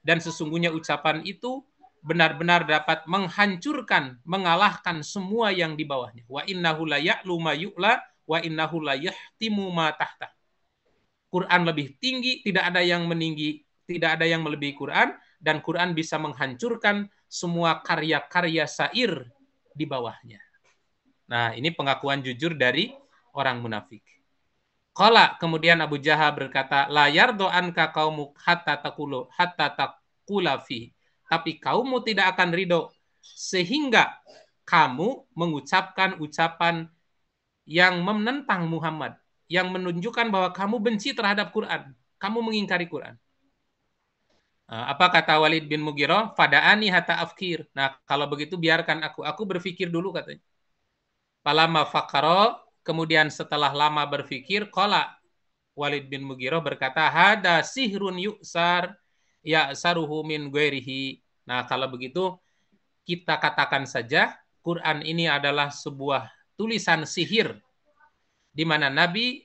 Dan sesungguhnya ucapan itu benar-benar dapat menghancurkan, mengalahkan semua yang di bawahnya. Wa innahu la ya'lu ma yu'la wa innahu la yahtimu ma tahta. Quran lebih tinggi, tidak ada yang meninggi, tidak ada yang melebihi Quran, dan Quran bisa menghancurkan semua karya-karya syair di bawahnya. Nah, ini pengakuan jujur dari orang munafik. Qala, kemudian Abu Jahal berkata, la yardo anka qaumuk hatta taqula fi. Tapi kaummu tidak akan ridho sehingga kamu mengucapkan ucapan yang menentang Muhammad, yang menunjukkan bahwa kamu benci terhadap Quran, kamu mengingkari Quran. Apa kata Walid bin Mughirah? Fada'ani hatta afkir. Nah, kalau begitu biarkan aku berpikir dulu, katanya. Falamma faqara, kemudian setelah lama berpikir, qala Walid bin Mughirah berkata, hada sihrun yu'sar ya'saruhu min ghairihi. Nah, kalau begitu kita katakan saja Quran ini adalah sebuah tulisan sihir di mana Nabi,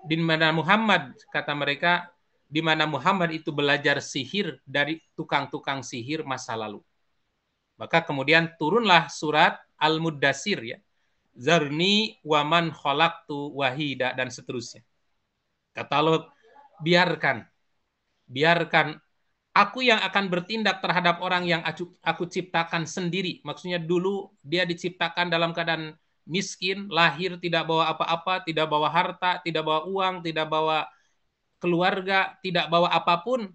di mana Muhammad, kata mereka, di mana Muhammad itu belajar sihir dari tukang-tukang sihir masa lalu. Maka kemudian turunlah surat Al-Muddatsir ya. Zarni waman khalaqtu wahida dan seterusnya. Kata Allah, biarkan aku yang akan bertindak terhadap orang yang aku ciptakan sendiri. Maksudnya dulu dia diciptakan dalam keadaan miskin, lahir tidak bawa apa-apa, tidak bawa harta, tidak bawa uang, tidak bawa keluarga, tidak bawa apapun.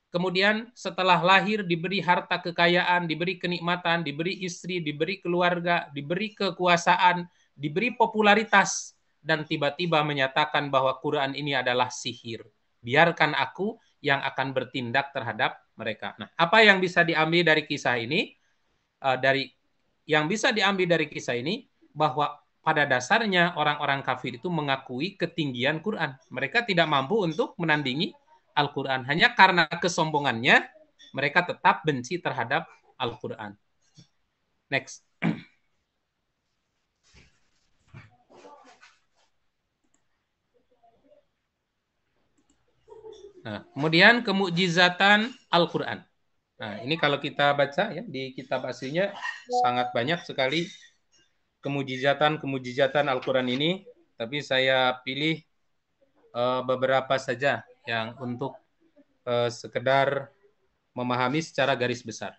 Kemudian setelah lahir diberi harta kekayaan, diberi kenikmatan, diberi istri, diberi keluarga, diberi kekuasaan, diberi popularitas, dan tiba-tiba menyatakan bahwa Quran ini adalah sihir. Biarkan aku yang akan bertindak terhadap mereka. Nah, apa yang bisa diambil dari kisah ini? Yang bisa diambil dari kisah ini bahwa pada dasarnya orang-orang kafir itu mengakui ketinggian Quran. Mereka tidak mampu untuk menandingi Al-Quran. Hanya karena kesombongannya, mereka tetap benci terhadap Al-Quran. Next. Nah, kemudian kemukjizatan Al-Quran. Nah, ini kalau kita baca ya di kitab aslinya sangat banyak sekali kemukjizatan Al-Quran ini, tapi saya pilih beberapa saja yang untuk sekedar memahami secara garis besar.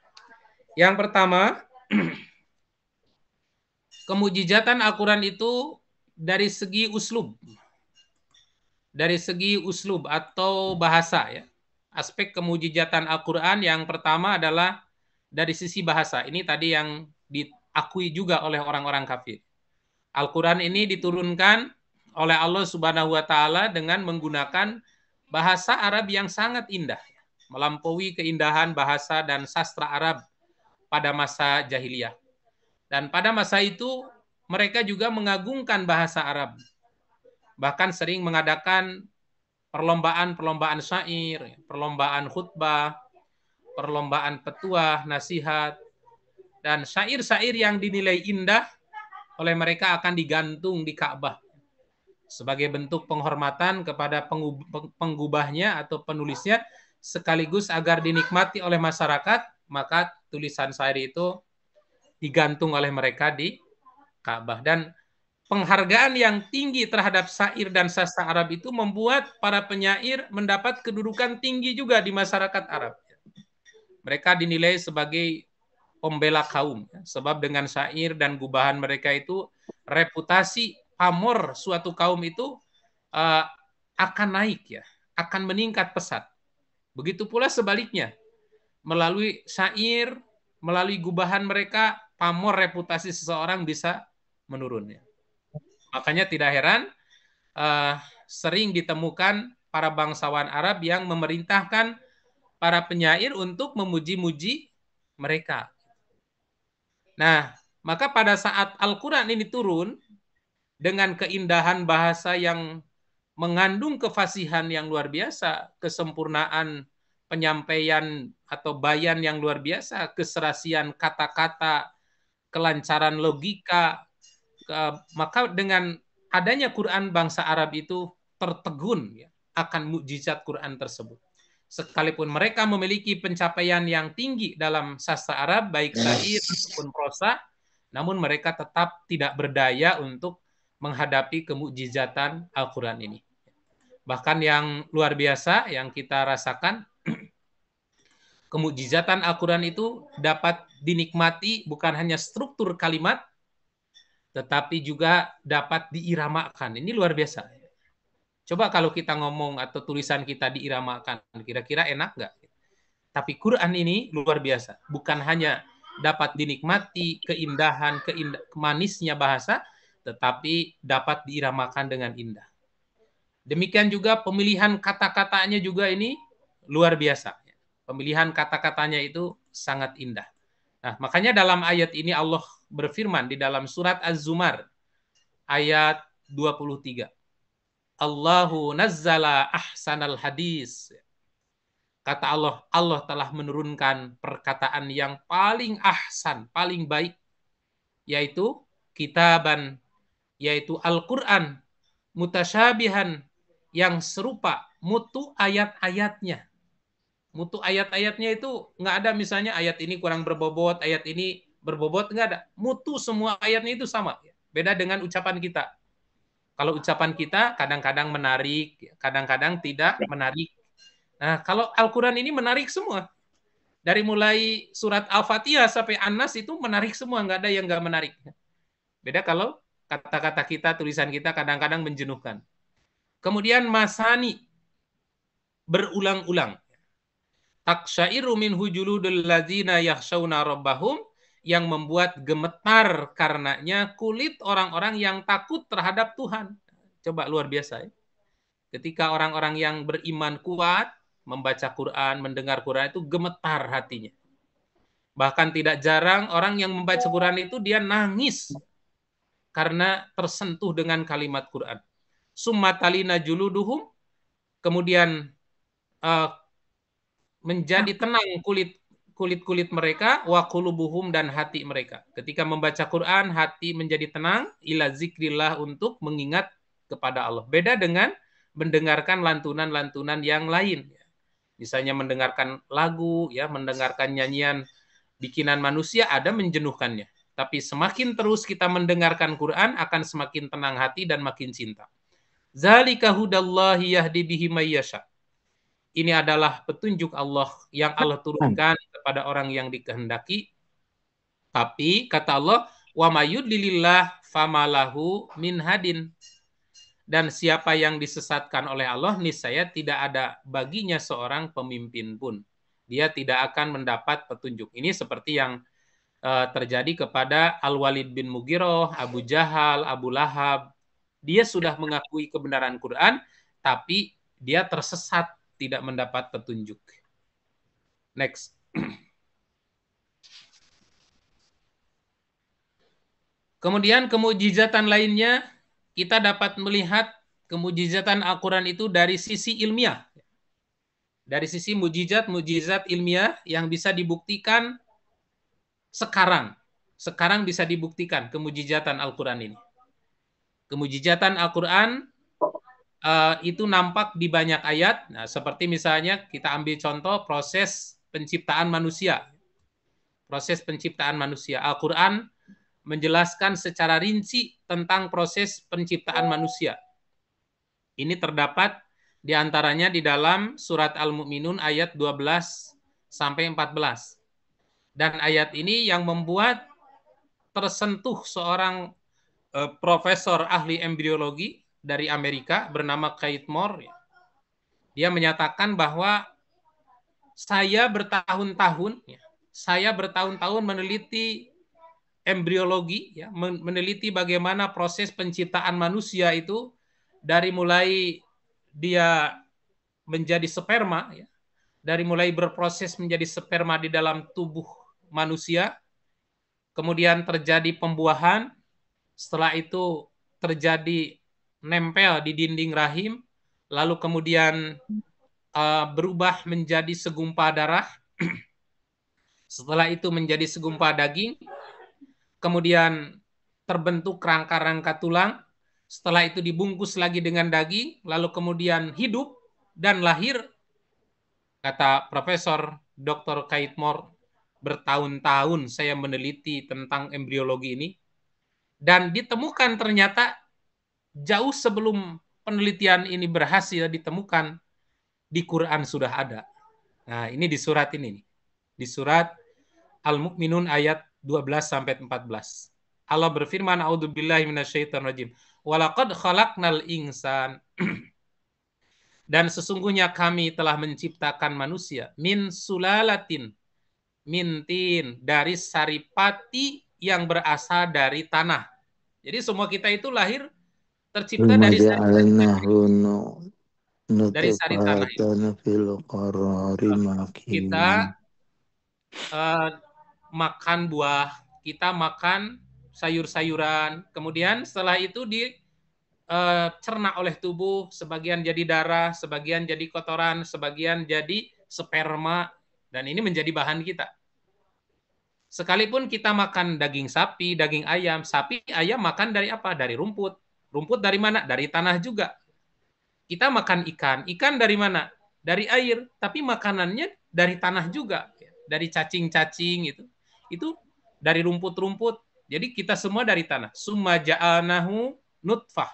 Yang pertama, kemukjizatan Al-Quran itu dari segi uslub. Dari segi uslub atau bahasa ya. Aspek kemukjizatan Al-Quran yang pertama adalah dari sisi bahasa. Ini tadi yang diakui juga oleh orang-orang kafir. Al-Quran ini diturunkan oleh Allah Subhanahu wa Ta'ala dengan menggunakan bahasa Arab yang sangat indah, melampaui keindahan bahasa dan sastra Arab pada masa jahiliyah. Dan pada masa itu mereka juga mengagungkan bahasa Arab. Bahkan sering mengadakan perlombaan syair, perlombaan khutbah, perlombaan petuah, nasihat, dan syair-syair yang dinilai indah oleh mereka akan digantung di Ka'bah sebagai bentuk penghormatan kepada penggubahnya atau penulisnya, sekaligus agar dinikmati oleh masyarakat, maka tulisan syair itu digantung oleh mereka di Ka'bah. Dan penghargaan yang tinggi terhadap syair dan sastra Arab itu membuat para penyair mendapat kedudukan tinggi juga di masyarakat Arab. Mereka dinilai sebagai pembela kaum, sebab dengan syair dan gubahan mereka itu reputasi pamor suatu kaum itu akan naik ya, akan meningkat pesat. Begitu pula sebaliknya, melalui syair, melalui gubahan mereka, pamor reputasi seseorang bisa menurun. Makanya tidak heran sering ditemukan para bangsawan Arab yang memerintahkan para penyair untuk memuji-muji mereka. Nah, maka pada saat Al-Quran ini turun dengan keindahan bahasa yang mengandung kefasihan yang luar biasa, kesempurnaan penyampaian atau bayan yang luar biasa, keserasian kata-kata, kelancaran logika, maka dengan adanya Quran bangsa Arab itu tertegun ya, akan mukjizat Quran tersebut. Sekalipun mereka memiliki pencapaian yang tinggi dalam sastra Arab, baik syair ataupun prosa, namun mereka tetap tidak berdaya untuk menghadapi kemukjizatan Al-Quran ini. Bahkan yang luar biasa yang kita rasakan, kemukjizatan Al-Quran itu dapat dinikmati bukan hanya struktur kalimat, tetapi juga dapat diiramakan. Ini luar biasa. Coba kalau kita ngomong atau tulisan kita diiramakan, kira-kira enak nggak? Tapi Quran ini luar biasa. Bukan hanya dapat dinikmati keindahan, manisnya bahasa, tetapi dapat diiramakan dengan indah. Demikian juga pemilihan kata-katanya juga ini luar biasa. Pemilihan kata-katanya itu sangat indah. Nah, makanya dalam ayat ini Allah berfirman di dalam surat Az-Zumar ayat 23. Allahu nazzala ahsanal hadis. Kata Allah, Allah telah menurunkan perkataan yang paling ahsan, paling baik, yaitu kitaban, yaitu Al-Quran, mutasyabihan, yang serupa, mutu ayat-ayatnya. Mutu ayat-ayatnya itu nggak ada misalnya ayat ini kurang berbobot, ayat ini berbobot, nggak ada. Mutu semua ayatnya itu sama. Beda dengan ucapan kita. Kalau ucapan kita kadang-kadang menarik, kadang-kadang tidak menarik. Nah, kalau Al-Quran ini menarik semua. Dari mulai surat Al-Fatihah sampai An-Nas itu menarik semua, nggak ada yang nggak menarik. Beda kalau kata-kata kita, tulisan kita kadang-kadang menjenuhkan. Kemudian masani, berulang-ulang. Taksyairu minhu juludul ladzina yakhshawna rabbahum, yang membuat gemetar karenanya kulit orang-orang yang takut terhadap Tuhan. Coba luar biasa ya. Ketika orang-orang yang beriman kuat membaca Quran, mendengar Quran itu gemetar hatinya. Bahkan tidak jarang orang yang membaca Quran itu dia nangis karena tersentuh dengan kalimat Quran. Summatalina juluduhum, kemudian menjadi tenang kulit mereka, wa qulubuhum, dan hati mereka. Ketika membaca Quran, hati menjadi tenang, ila zikrillah, untuk mengingat kepada Allah. Beda dengan mendengarkan lantunan-lantunan yang lain. Misalnya mendengarkan lagu, ya, mendengarkan nyanyian bikinan manusia, ada menjenuhkannya. Tapi semakin terus kita mendengarkan Quran, akan semakin tenang hati dan makin cinta. Zalika hudallahi yahdi bihi may yasha. Ini adalah petunjuk Allah yang Allah turunkan kepada orang yang dikehendaki. Tapi kata Allah, wa mayyudlilillah famalahu min hadin. Dan siapa yang disesatkan oleh Allah, niscaya tidak ada baginya seorang pemimpin pun. Dia tidak akan mendapat petunjuk. Ini seperti yang terjadi kepada Al-Walid bin Mughirah, Abu Jahal, Abu Lahab. Dia sudah mengakui kebenaran Quran, tapi dia tersesat, tidak mendapat petunjuk. Next. Kemudian kemujizatan lainnya, kita dapat melihat kemujizatan Al-Quran itu dari sisi ilmiah. Dari sisi mujizat ilmiah yang bisa dibuktikan sekarang. Sekarang bisa dibuktikan kemujizatan Al-Quran ini. Kemujizatan Al-Quran itu nampak di banyak ayat. Nah, seperti misalnya kita ambil contoh proses penciptaan manusia. Proses penciptaan manusia. Al-Quran menjelaskan secara rinci tentang proses penciptaan manusia. Ini terdapat di antaranya di dalam surat Al-Mu'minun ayat 12 sampai 14. Dan ayat ini yang membuat tersentuh seorang profesor ahli embriologi dari Amerika bernama Keith Moore. Dia menyatakan bahwa saya bertahun-tahun meneliti embriologi, ya, meneliti bagaimana proses penciptaan manusia itu dari mulai dia menjadi sperma, ya, dari mulai berproses menjadi sperma di dalam tubuh manusia, kemudian terjadi pembuahan, setelah itu terjadi nempel di dinding rahim, lalu kemudian berubah menjadi segumpal darah, setelah itu menjadi segumpal daging, kemudian terbentuk rangka-rangka tulang, setelah itu dibungkus lagi dengan daging, lalu kemudian hidup dan lahir. Kata Profesor Dr. Keith Moore, bertahun-tahun saya meneliti tentang embriologi ini, dan ditemukan ternyata jauh sebelum penelitian ini berhasil ditemukan, di Quran sudah ada. Nah, ini di surat ini, di surat Al-Mu'minun ayat 12-14. Allah berfirman, a'udzubillahi minasyaitonirrajim. Walaqad khalaqnal insan. Dan sesungguhnya kami telah menciptakan manusia min sulalatin min tin, dari saripati yang berasal dari tanah. Jadi semua kita itu lahir tercipta dari sari tanah itu. Kita makan buah, kita makan sayur-sayuran, kemudian setelah itu cerna oleh tubuh, sebagian jadi darah, sebagian jadi kotoran, sebagian jadi sperma, dan ini menjadi bahan kita. Sekalipun kita makan daging sapi, daging ayam, sapi, ayam makan dari apa? Dari rumput. Rumput dari mana? Dari tanah juga. Kita makan ikan. Ikan dari mana? Dari air. Tapi makanannya dari tanah juga. Dari cacing-cacing itu. Itu dari rumput-rumput. Jadi kita semua dari tanah. Summa ja'alnahu nutfah.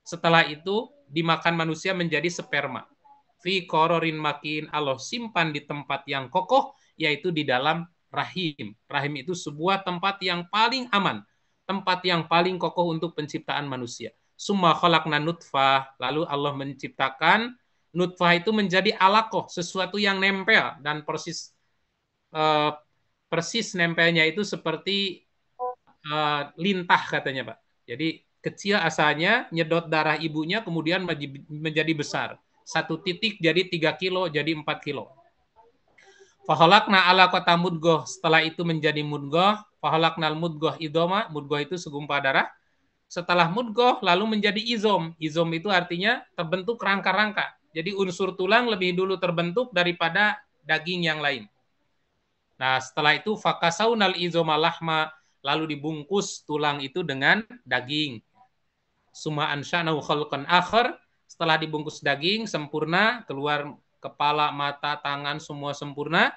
Setelah itu dimakan manusia menjadi sperma. Fi qararin makin, Allah simpan di tempat yang kokoh, yaitu di dalam rahim. Rahim itu sebuah tempat yang paling aman, tempat yang paling kokoh untuk penciptaan manusia. Summa khalaqna nutfah, lalu Allah menciptakan nutfah itu menjadi alaqah, sesuatu yang nempel, dan persis nempelnya itu seperti lintah katanya, Pak. Jadi kecil asalnya, nyedot darah ibunya, kemudian menjadi besar. 1 titik jadi 3 kilo, jadi 4 kilo. Faholakna ala kota mudgoh, setelah itu menjadi mudgoh. Faholaknal mudgoh idoma, mudgoh itu segumpal darah. Setelah mudgoh lalu menjadi izom. Izom itu artinya terbentuk rangka-rangka. Jadi unsur tulang lebih dulu terbentuk daripada daging yang lain. Nah, setelah itu fakasaunal izoma lahma, lalu dibungkus tulang itu dengan daging. Summa ansya'nahu khalqan akhar, setelah dibungkus daging sempurna, keluar kepala, mata, tangan semua sempurna.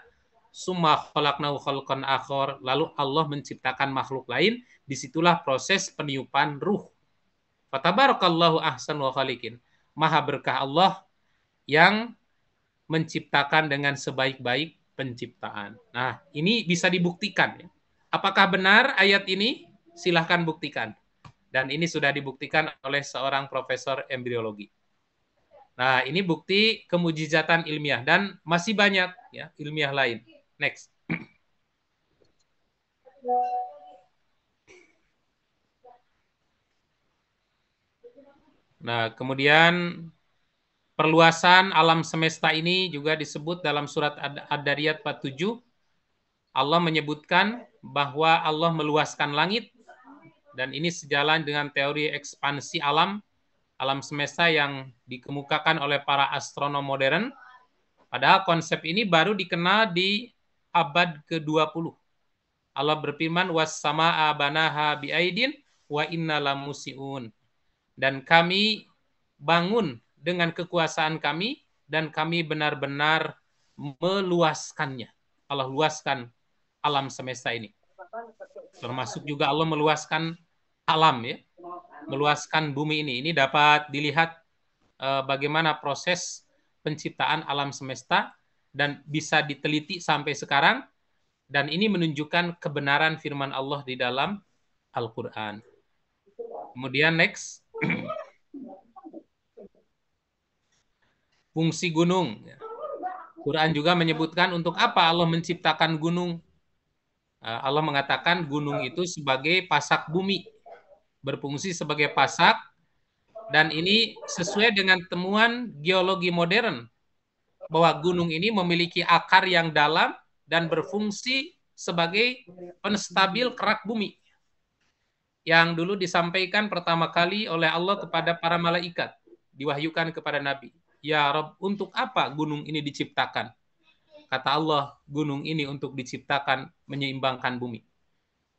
Summa khalaqnahu khalqan akhar, lalu Allah menciptakan makhluk lain, disitulah proses peniupan ruh. Fatabarakallahu ahsanul khaliqin. Maha berkah Allah yang menciptakan dengan sebaik-baik penciptaan. Nah, ini bisa dibuktikan. Apakah benar ayat ini? Silahkan buktikan. Dan ini sudah dibuktikan oleh seorang profesor embriologi. Nah, ini bukti kemujizatan ilmiah. Dan masih banyak ya ilmiah lain. Next. Nah, kemudian perluasan alam semesta ini juga disebut dalam surat Ad-Dariyat 47. Allah menyebutkan bahwa Allah meluaskan langit, dan ini sejalan dengan teori ekspansi alam semesta yang dikemukakan oleh para astronom modern. Padahal konsep ini baru dikenal di abad ke-20. Allah berfirman, was-samaa banaha biaidin wa inna lamusiun. Dan kami bangun dengan kekuasaan kami, dan kami benar-benar meluaskannya. Allah luaskan alam semesta ini. Termasuk juga Allah meluaskan alam, ya, meluaskan bumi ini. Ini dapat dilihat bagaimana proses penciptaan alam semesta, dan bisa diteliti sampai sekarang, dan ini menunjukkan kebenaran firman Allah di dalam Al-Quran. Kemudian next. Fungsi gunung. Quran juga menyebutkan untuk apa Allah menciptakan gunung. Allah mengatakan gunung itu sebagai pasak bumi, berfungsi sebagai pasak, dan ini sesuai dengan temuan geologi modern, bahwa gunung ini memiliki akar yang dalam dan berfungsi sebagai penstabil kerak bumi, yang dulu disampaikan pertama kali oleh Allah kepada para malaikat, diwahyukan kepada Nabi. Ya Rob, untuk apa gunung ini diciptakan? Kata Allah, gunung ini untuk diciptakan menyeimbangkan bumi.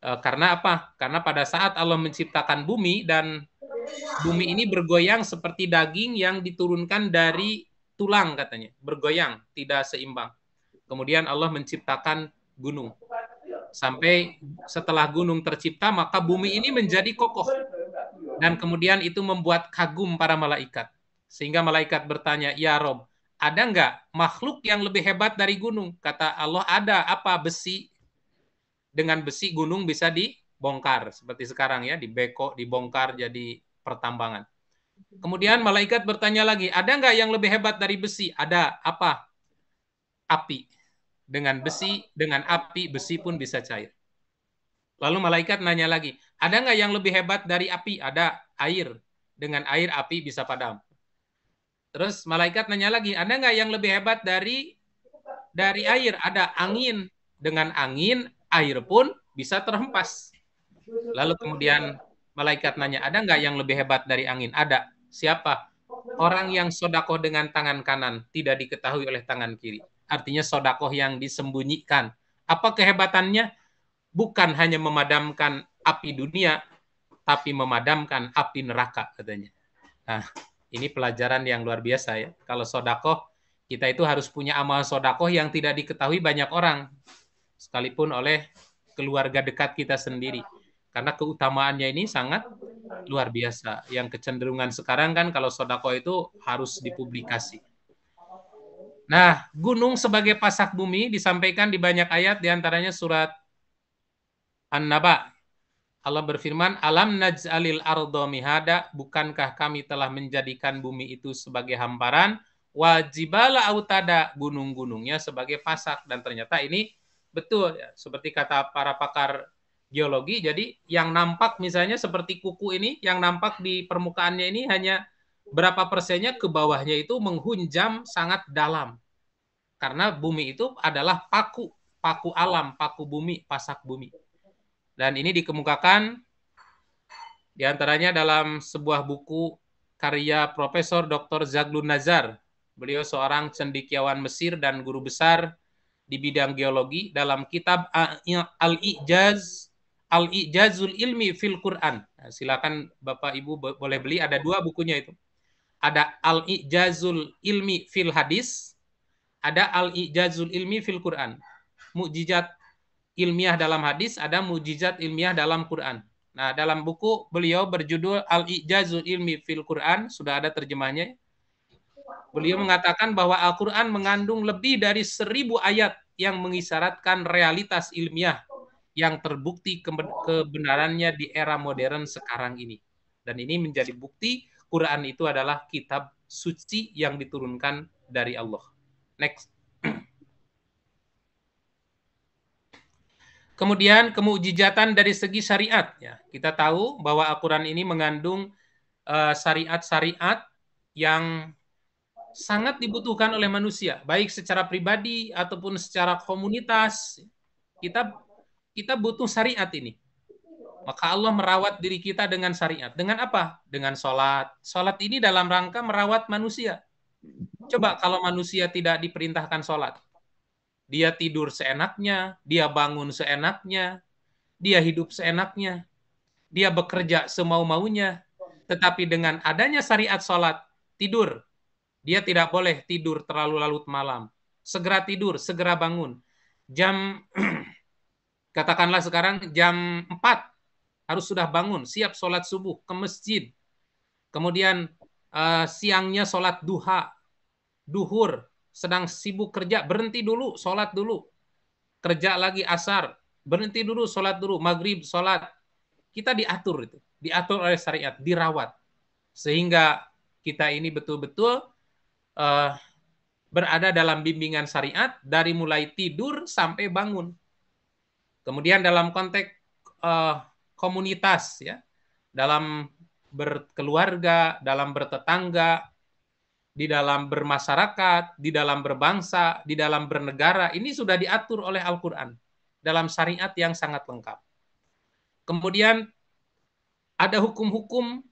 Karena apa? Karena pada saat Allah menciptakan bumi, dan bumi ini bergoyang seperti daging yang diturunkan dari tulang katanya. Bergoyang, tidak seimbang. Kemudian Allah menciptakan gunung. Sampai setelah gunung tercipta, maka bumi ini menjadi kokoh. Dan kemudian itu membuat kagum para malaikat. Sehingga malaikat bertanya, ya Rob, ada nggak makhluk yang lebih hebat dari gunung? Kata Allah, ada. Apa? Besi. Dengan besi gunung bisa dibongkar. Seperti sekarang ya, dibekok, dibongkar jadi pertambangan. Kemudian malaikat bertanya lagi, ada nggak yang lebih hebat dari besi? Ada. Apa? Api. Dengan besi, dengan api, besi pun bisa cair. Lalu malaikat nanya lagi, ada nggak yang lebih hebat dari api? Ada. Air. Dengan air, api bisa padam. Terus malaikat nanya lagi, ada nggak yang lebih hebat dari air? Ada. Angin. Dengan angin, air pun bisa terhempas. Lalu kemudian Malaikat nanya, ada nggak yang lebih hebat dari angin? Ada. Siapa? Orang yang sodakoh dengan tangan kanan, tidak diketahui oleh tangan kiri. Artinya sodakoh yang disembunyikan. Apa kehebatannya? Bukan hanya memadamkan api dunia, tapi memadamkan api neraka, katanya. Nah, ini pelajaran yang luar biasa ya. Kalau sodakoh, kita itu harus punya amal sodakoh yang tidak diketahui banyak orang, sekalipun oleh keluarga dekat kita sendiri. Karena keutamaannya ini sangat luar biasa. Yang kecenderungan sekarang kan kalau sodako itu harus dipublikasi. Nah, gunung sebagai pasak bumi disampaikan di banyak ayat, diantaranya surat An-Naba. Allah berfirman, Alam naj'alil ardo mihada, bukankah kami telah menjadikan bumi itu sebagai hamparan, wajibala autada, gunung-gunungnya sebagai pasak. Dan ternyata ini betul, ya. Seperti kata para pakar geologi, jadi yang nampak misalnya seperti kuku ini, yang nampak di permukaannya ini hanya berapa persennya, ke bawahnya itu menghunjam sangat dalam. Karena bumi itu adalah paku alam, paku bumi, pasak bumi. Dan ini dikemukakan diantaranya dalam sebuah buku karya Profesor Dr. Zaglun Nazar. Beliau seorang cendekiawan Mesir dan guru besar di bidang geologi, dalam kitab Al-Ijazul Ilmi fil Quran. Nah, silakan Bapak Ibu boleh beli, ada 2 bukunya itu. Ada Al-Ijazul Ilmi fil Hadis, ada Al-Ijazul Ilmi fil Quran. Mukjizat ilmiah dalam hadis, ada mukjizat ilmiah dalam Quran. Nah, dalam buku beliau berjudul Al-Ijazul Ilmi fil Quran, sudah ada terjemahnya. Beliau mengatakan bahwa Al-Quran mengandung lebih dari 1000 ayat yang mengisyaratkan realitas ilmiah yang terbukti kebenarannya di era modern sekarang ini. Dan ini menjadi bukti Quran itu adalah kitab suci yang diturunkan dari Allah. Next. Kemudian kemujizatan dari segi syariat. Ya, kita tahu bahwa Al-Quran ini mengandung syariat-syariat yang sangat dibutuhkan oleh manusia, baik secara pribadi ataupun secara komunitas. Kita butuh syariat ini. Maka Allah merawat diri kita dengan syariat. Dengan apa? Dengan sholat. Sholat ini dalam rangka merawat manusia. Coba kalau manusia tidak diperintahkan sholat. Dia tidur seenaknya, dia bangun seenaknya, dia hidup seenaknya, dia bekerja semau-maunya. Tetapi dengan adanya syariat sholat, tidur. Dia tidak boleh tidur terlalu larut malam. Segera tidur, segera bangun. Katakanlah sekarang jam 4 harus sudah bangun, siap sholat subuh, ke masjid. Kemudian siangnya sholat duha, duhur, sedang sibuk kerja, berhenti dulu, sholat dulu. Kerja lagi asar, berhenti dulu, sholat dulu. Maghrib, sholat. Kita diatur itu, diatur oleh syariat, dirawat. Sehingga kita ini betul-betul berada dalam bimbingan syariat dari mulai tidur sampai bangun. Kemudian dalam konteks komunitas, ya, dalam berkeluarga, dalam bertetangga, di dalam bermasyarakat, di dalam berbangsa, di dalam bernegara, ini sudah diatur oleh Al-Quran dalam syariat yang sangat lengkap. Kemudian ada hukum-hukum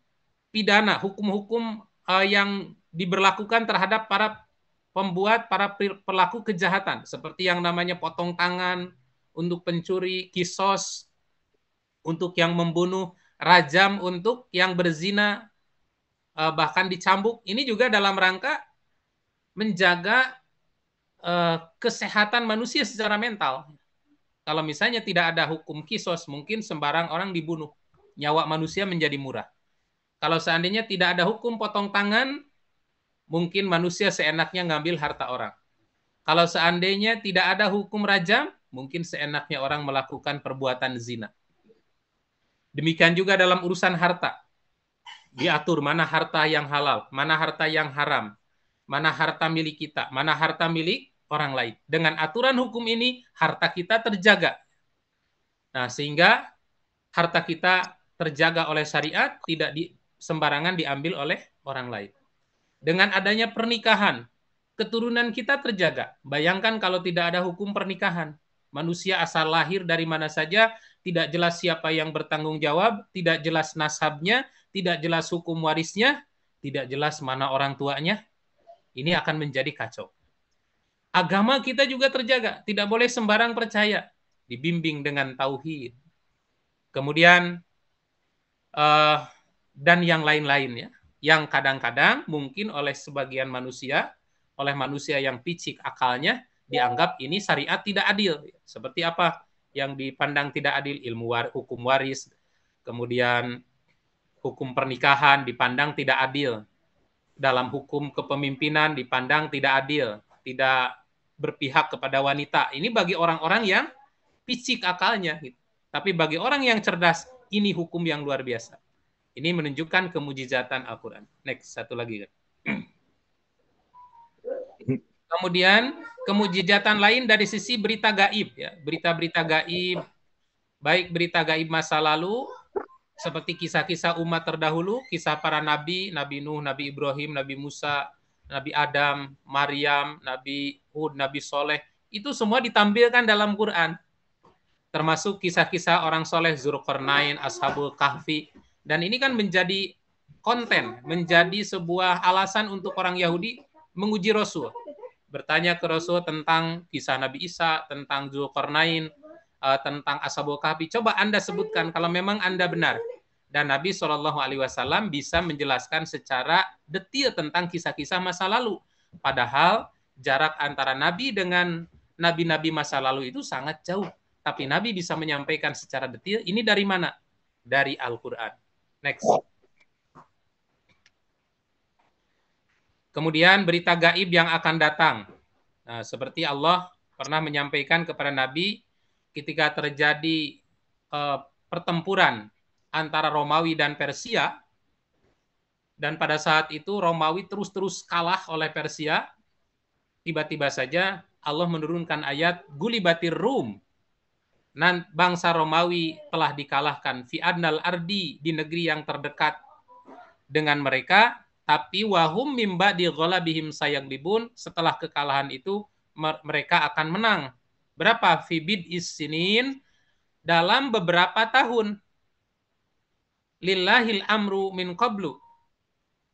pidana, hukum-hukum yang diberlakukan terhadap para pembuat, para pelaku kejahatan, seperti yang namanya potong tangan untuk pencuri, kisos untuk yang membunuh, rajam untuk yang berzina, bahkan dicambuk. Ini juga dalam rangka menjaga kesehatan manusia secara mental. Kalau misalnya tidak ada hukum kisos, mungkin sembarang orang dibunuh. Nyawa manusia menjadi murah. Kalau seandainya tidak ada hukum potong tangan, mungkin manusia seenaknya ngambil harta orang. Kalau seandainya tidak ada hukum rajam, mungkin seenaknya orang melakukan perbuatan zina. Demikian juga dalam urusan harta. Diatur mana harta yang halal, mana harta yang haram, mana harta milik kita, mana harta milik orang lain. Dengan aturan hukum ini, harta kita terjaga. Nah, sehingga harta kita terjaga oleh syariat, tidak sembarangan diambil oleh orang lain. Dengan adanya pernikahan, keturunan kita terjaga. Bayangkan kalau tidak ada hukum pernikahan. Manusia asal lahir dari mana saja, tidak jelas siapa yang bertanggung jawab, tidak jelas nasabnya, tidak jelas hukum warisnya, tidak jelas mana orang tuanya. Ini akan menjadi kacau. Agama kita juga terjaga, tidak boleh sembarang percaya, dibimbing dengan tauhid. Kemudian dan yang lain-lain ya, yang kadang-kadang mungkin oleh sebagian manusia, oleh manusia yang picik akalnya, dianggap ini syariat tidak adil. Seperti apa yang dipandang tidak adil? Hukum waris, kemudian hukum pernikahan dipandang tidak adil. Dalam hukum kepemimpinan dipandang tidak adil, tidak berpihak kepada wanita. Ini bagi orang-orang yang picik akalnya. Tapi bagi orang yang cerdas, ini hukum yang luar biasa. Ini menunjukkan kemujizatan Al-Quran. Next, satu lagi. Kemudian, kemujizatan lain dari sisi berita gaib. Ya. Berita-berita gaib, baik berita gaib masa lalu, seperti kisah-kisah umat terdahulu, kisah para nabi, Nabi Nuh, Nabi Ibrahim, Nabi Musa, Nabi Adam, Maryam, Nabi Hud, Nabi Soleh, itu semua ditampilkan dalam Quran. Termasuk kisah-kisah orang soleh, Zulkarnain, Ashabul Kahfi. Dan ini kan menjadi konten, menjadi sebuah alasan untuk orang Yahudi menguji Rasul. Bertanya ke Rasul tentang kisah Nabi Isa, tentang Zulkarnain, tentang Ashabul Kahfi. Coba Anda sebutkan kalau memang Anda benar. Dan Nabi SAW bisa menjelaskan secara detail tentang kisah-kisah masa lalu. Padahal jarak antara Nabi dengan nabi-nabi masa lalu itu sangat jauh. Tapi Nabi bisa menyampaikan secara detail. Ini dari mana? Dari Al-Quran. Next. Kemudian berita gaib yang akan datang. Nah, seperti Allah pernah menyampaikan kepada Nabi ketika terjadi pertempuran antara Romawi dan Persia, dan pada saat itu Romawi terus-terus kalah oleh Persia, tiba-tiba saja Allah menurunkan ayat Gulibatir Rum. Bangsa Romawi telah dikalahkan fi adnal ardi, di negeri yang terdekat dengan mereka, tapi wahum mimba di ghalabihim sayaglibun, setelah kekalahan itu mereka akan menang. Berapa? Fi bid'is sinin, dalam beberapa tahun. Lillahil amru min qablu,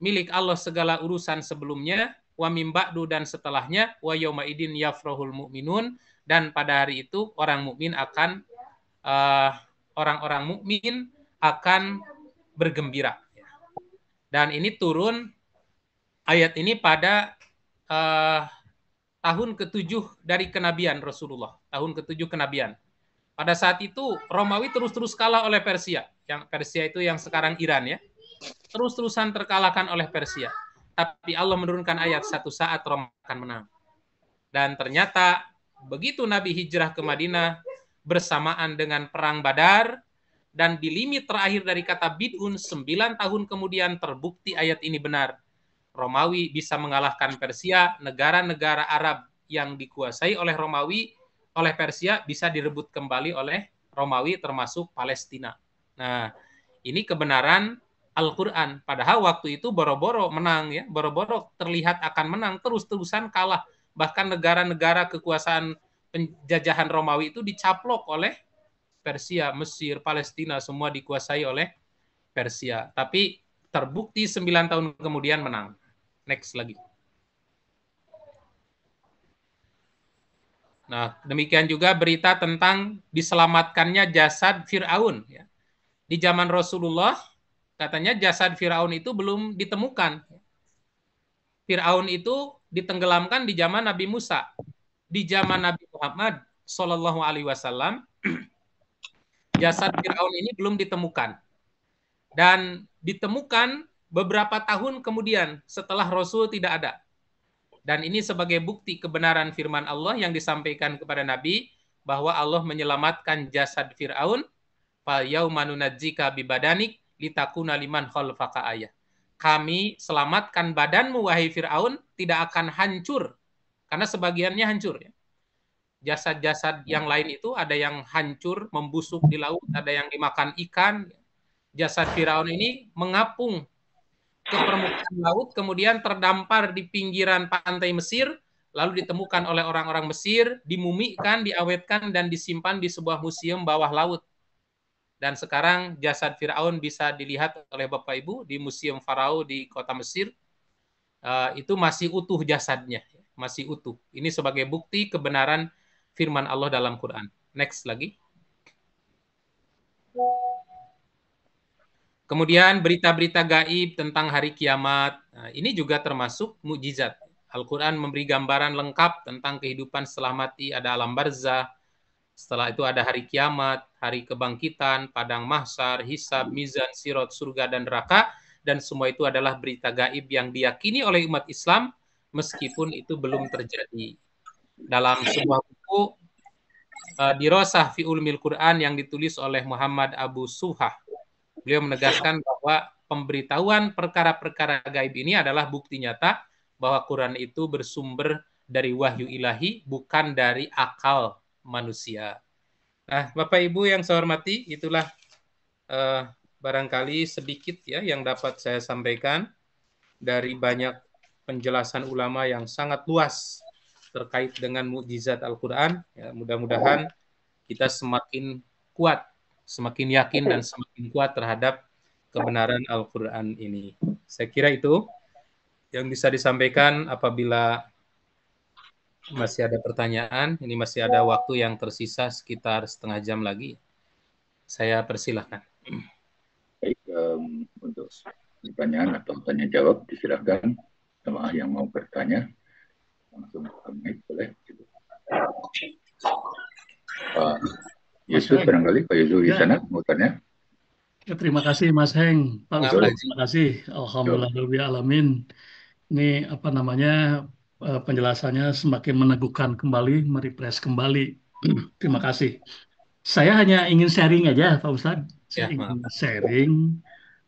milik Allah segala urusan sebelumnya, wa min ba'du, dan setelahnya, wa yauma idin yafrahul mu'minun, dan pada hari itu orang mukmin akan orang-orang mukmin akan bergembira. Dan ini turun ayat ini pada tahun ke-7 dari kenabian Rasulullah, tahun ke-7 kenabian. Pada saat itu Romawi terus-terus kalah oleh Persia. Yang Persia itu yang sekarang Iran ya. Terus-terusan terkalahkan oleh Persia. Tapi Allah menurunkan ayat, satu saat Romawi akan menang. Dan ternyata begitu Nabi hijrah ke Madinah bersamaan dengan perang Badar, dan di limit terakhir dari kata bid'un, 9 tahun kemudian terbukti ayat ini benar. Romawi bisa mengalahkan Persia, negara-negara Arab yang dikuasai oleh Romawi, oleh Persia bisa direbut kembali oleh Romawi, termasuk Palestina. Nah, ini kebenaran Al-Quran. Padahal waktu itu boro-boro menang ya, boro-boro terlihat akan menang, terus-terusan kalah. Bahkan negara-negara kekuasaan penjajahan Romawi itu dicaplok oleh Persia, Mesir, Palestina, semua dikuasai oleh Persia. Tapi terbukti 9 tahun kemudian menang. Next lagi. Nah, demikian juga berita tentang diselamatkannya jasad Fir'aun. Ya. Di zaman Rasulullah, katanya jasad Fir'aun itu belum ditemukan. Fir'aun itu ditenggelamkan di zaman Nabi Musa. Di zaman Nabi Muhammad Sallallahu Alaihi Wasallam, jasad Fir'aun ini belum ditemukan. Dan ditemukan beberapa tahun kemudian setelah Rasul tidak ada. Dan ini sebagai bukti kebenaran firman Allah yang disampaikan kepada Nabi, bahwa Allah menyelamatkan jasad Fir'aun, fal yauma nunajjika bibadanik litakuna liman khalfaka ayah. Kami selamatkan badanmu wahai Fir'aun, tidak akan hancur, karena sebagiannya hancur ya. Jasad-jasad yang lain itu ada yang hancur, membusuk di laut, ada yang dimakan ikan. Jasad Firaun ini mengapung ke permukaan laut, kemudian terdampar di pinggiran pantai Mesir, lalu ditemukan oleh orang-orang Mesir, dimumikan, diawetkan, dan disimpan di sebuah museum bawah laut. Dan sekarang jasad Firaun bisa dilihat oleh Bapak Ibu di Museum Farao di kota Mesir. Itu masih utuh jasadnya, masih utuh. Ini sebagai bukti kebenaran firman Allah dalam Quran. Next lagi. Kemudian berita-berita gaib tentang hari kiamat. Nah, ini juga termasuk mukjizat. Al-Quran memberi gambaran lengkap tentang kehidupan setelah mati, ada alam barzah, setelah itu ada hari kiamat, hari kebangkitan, padang mahsyar, hisab, mizan, sirat, surga, dan neraka, dan semua itu adalah berita gaib yang diyakini oleh umat Islam, meskipun itu belum terjadi. Dalam sebuah buku, Dirosah fi Ulumil Quran yang ditulis oleh Muhammad Abu Suhah, beliau menegaskan bahwa pemberitahuan perkara-perkara gaib ini adalah bukti nyata bahwa Quran itu bersumber dari wahyu ilahi, bukan dari akal manusia. Nah, Bapak Ibu yang saya hormati, itulah barangkali sedikit ya yang dapat saya sampaikan dari banyak penjelasan ulama yang sangat luas terkait dengan mukjizat Al-Quran. Ya, mudah-mudahan kita semakin kuat, semakin yakin dan semakin kuat terhadap kebenaran Al-Quran ini. Saya kira itu yang bisa disampaikan. Apabila masih ada pertanyaan, ini masih ada waktu yang tersisa sekitar setengah jam lagi. Saya persilahkan. Baik, untuk pertanyaan atau tanya jawab disilahkan jemaah yang mau bertanya langsung mic boleh. Pak Yusuf barangkali, Pak Yusuf di sana mau tanya. Ya, terima kasih Mas Heng, Pak Ustadz, terima kasih. Alhamdulillahirobbilalamin. Ini apa namanya penjelasannya semakin meneguhkan kembali, merefresh kembali. Terima kasih. Saya hanya ingin sharing aja, Pak Ustadz. Saya ingin sharing.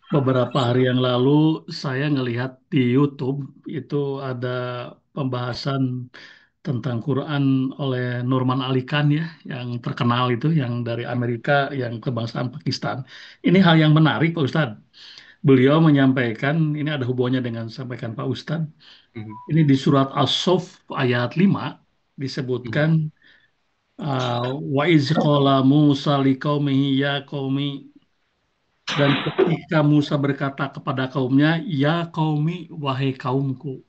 Beberapa hari yang lalu saya ngelihat di YouTube itu ada pembahasan tentang Quran oleh Nurman Ali Khan ya, yang terkenal itu, yang dari Amerika, yang kebangsaan Pakistan. Ini hal yang menarik, Pak Ustadz. Beliau menyampaikan, ini ada hubungannya dengan sampaikan Pak Ustadz. Ini di surat As-Saff ayat 5 disebutkan wa iz qala Musa liqaumihi ya qaumi, dan ketika Musa berkata kepada kaumnya, ya qaumi, wahai kaumku.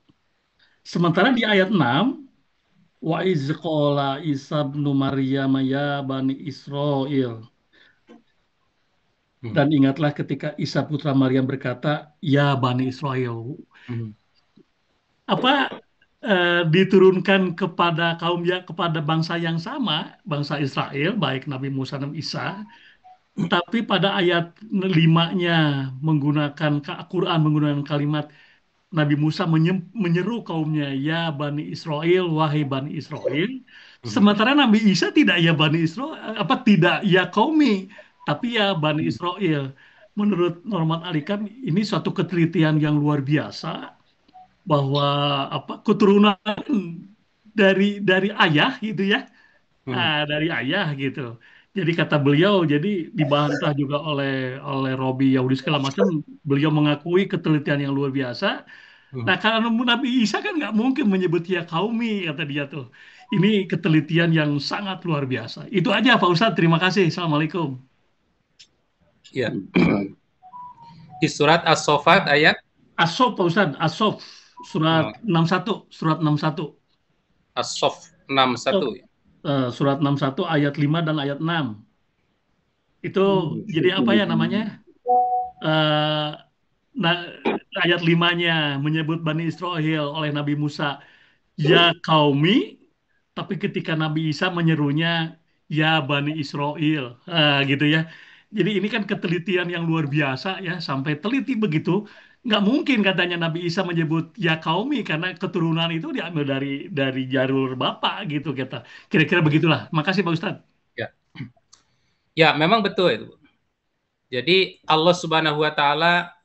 Sementara di ayat 6, wa iz qala Isa ibnu Maryam ya bani Israel. Dan ingatlah ketika Isa putra Maryam berkata, ya bani Israel. Apa diturunkan kepada kaum ya, kepada bangsa yang sama, bangsa Israel, baik Nabi Musa dan Isa. Tapi pada ayat 5-nya menggunakan Quran menggunakan kalimat Nabi Musa menyeru kaumnya, ya Bani Israel, wahai Bani Israel. Sementara Nabi Isa tidak ya Bani Israel, tidak ya kaumi, tapi ya Bani Israel. Menurut Norman Alikan ini suatu ketelitian yang luar biasa bahwa keturunan dari ayah gitu ya, dari ayah gitu. Jadi kata beliau, jadi dibantah juga oleh Robi Yahudi segala macam. Beliau mengakui ketelitian yang luar biasa. Nah, karena Nabi Isa kan nggak mungkin menyebut ya kaumi, kata dia tuh. Ini ketelitian yang sangat luar biasa. Itu aja Pak Ustadz, terima kasih. Assalamualaikum. Ya. Di surat As-Saffat ayat? As-Saff Pak Ustadz, As-Saff. Surat 61. Surat 61. As-Saff 61. Surat 61 ayat 5 dan ayat 6. Itu jadi apa ya namanya? Nah, ayat 5-nya menyebut Bani Israel oleh Nabi Musa, ya kaumi, tapi ketika Nabi Isa menyerunya, ya Bani Israel, gitu ya. Jadi ini kan ketelitian yang luar biasa ya, sampai teliti begitu. Nggak mungkin katanya Nabi Isa menyebut ya kaumi, karena keturunan itu diambil dari jalur bapak gitu kita. Kira-kira begitulah. Makasih Pak Ustadz. Ya, memang betul itu. Jadi Allah Subhanahu wa Ta'ala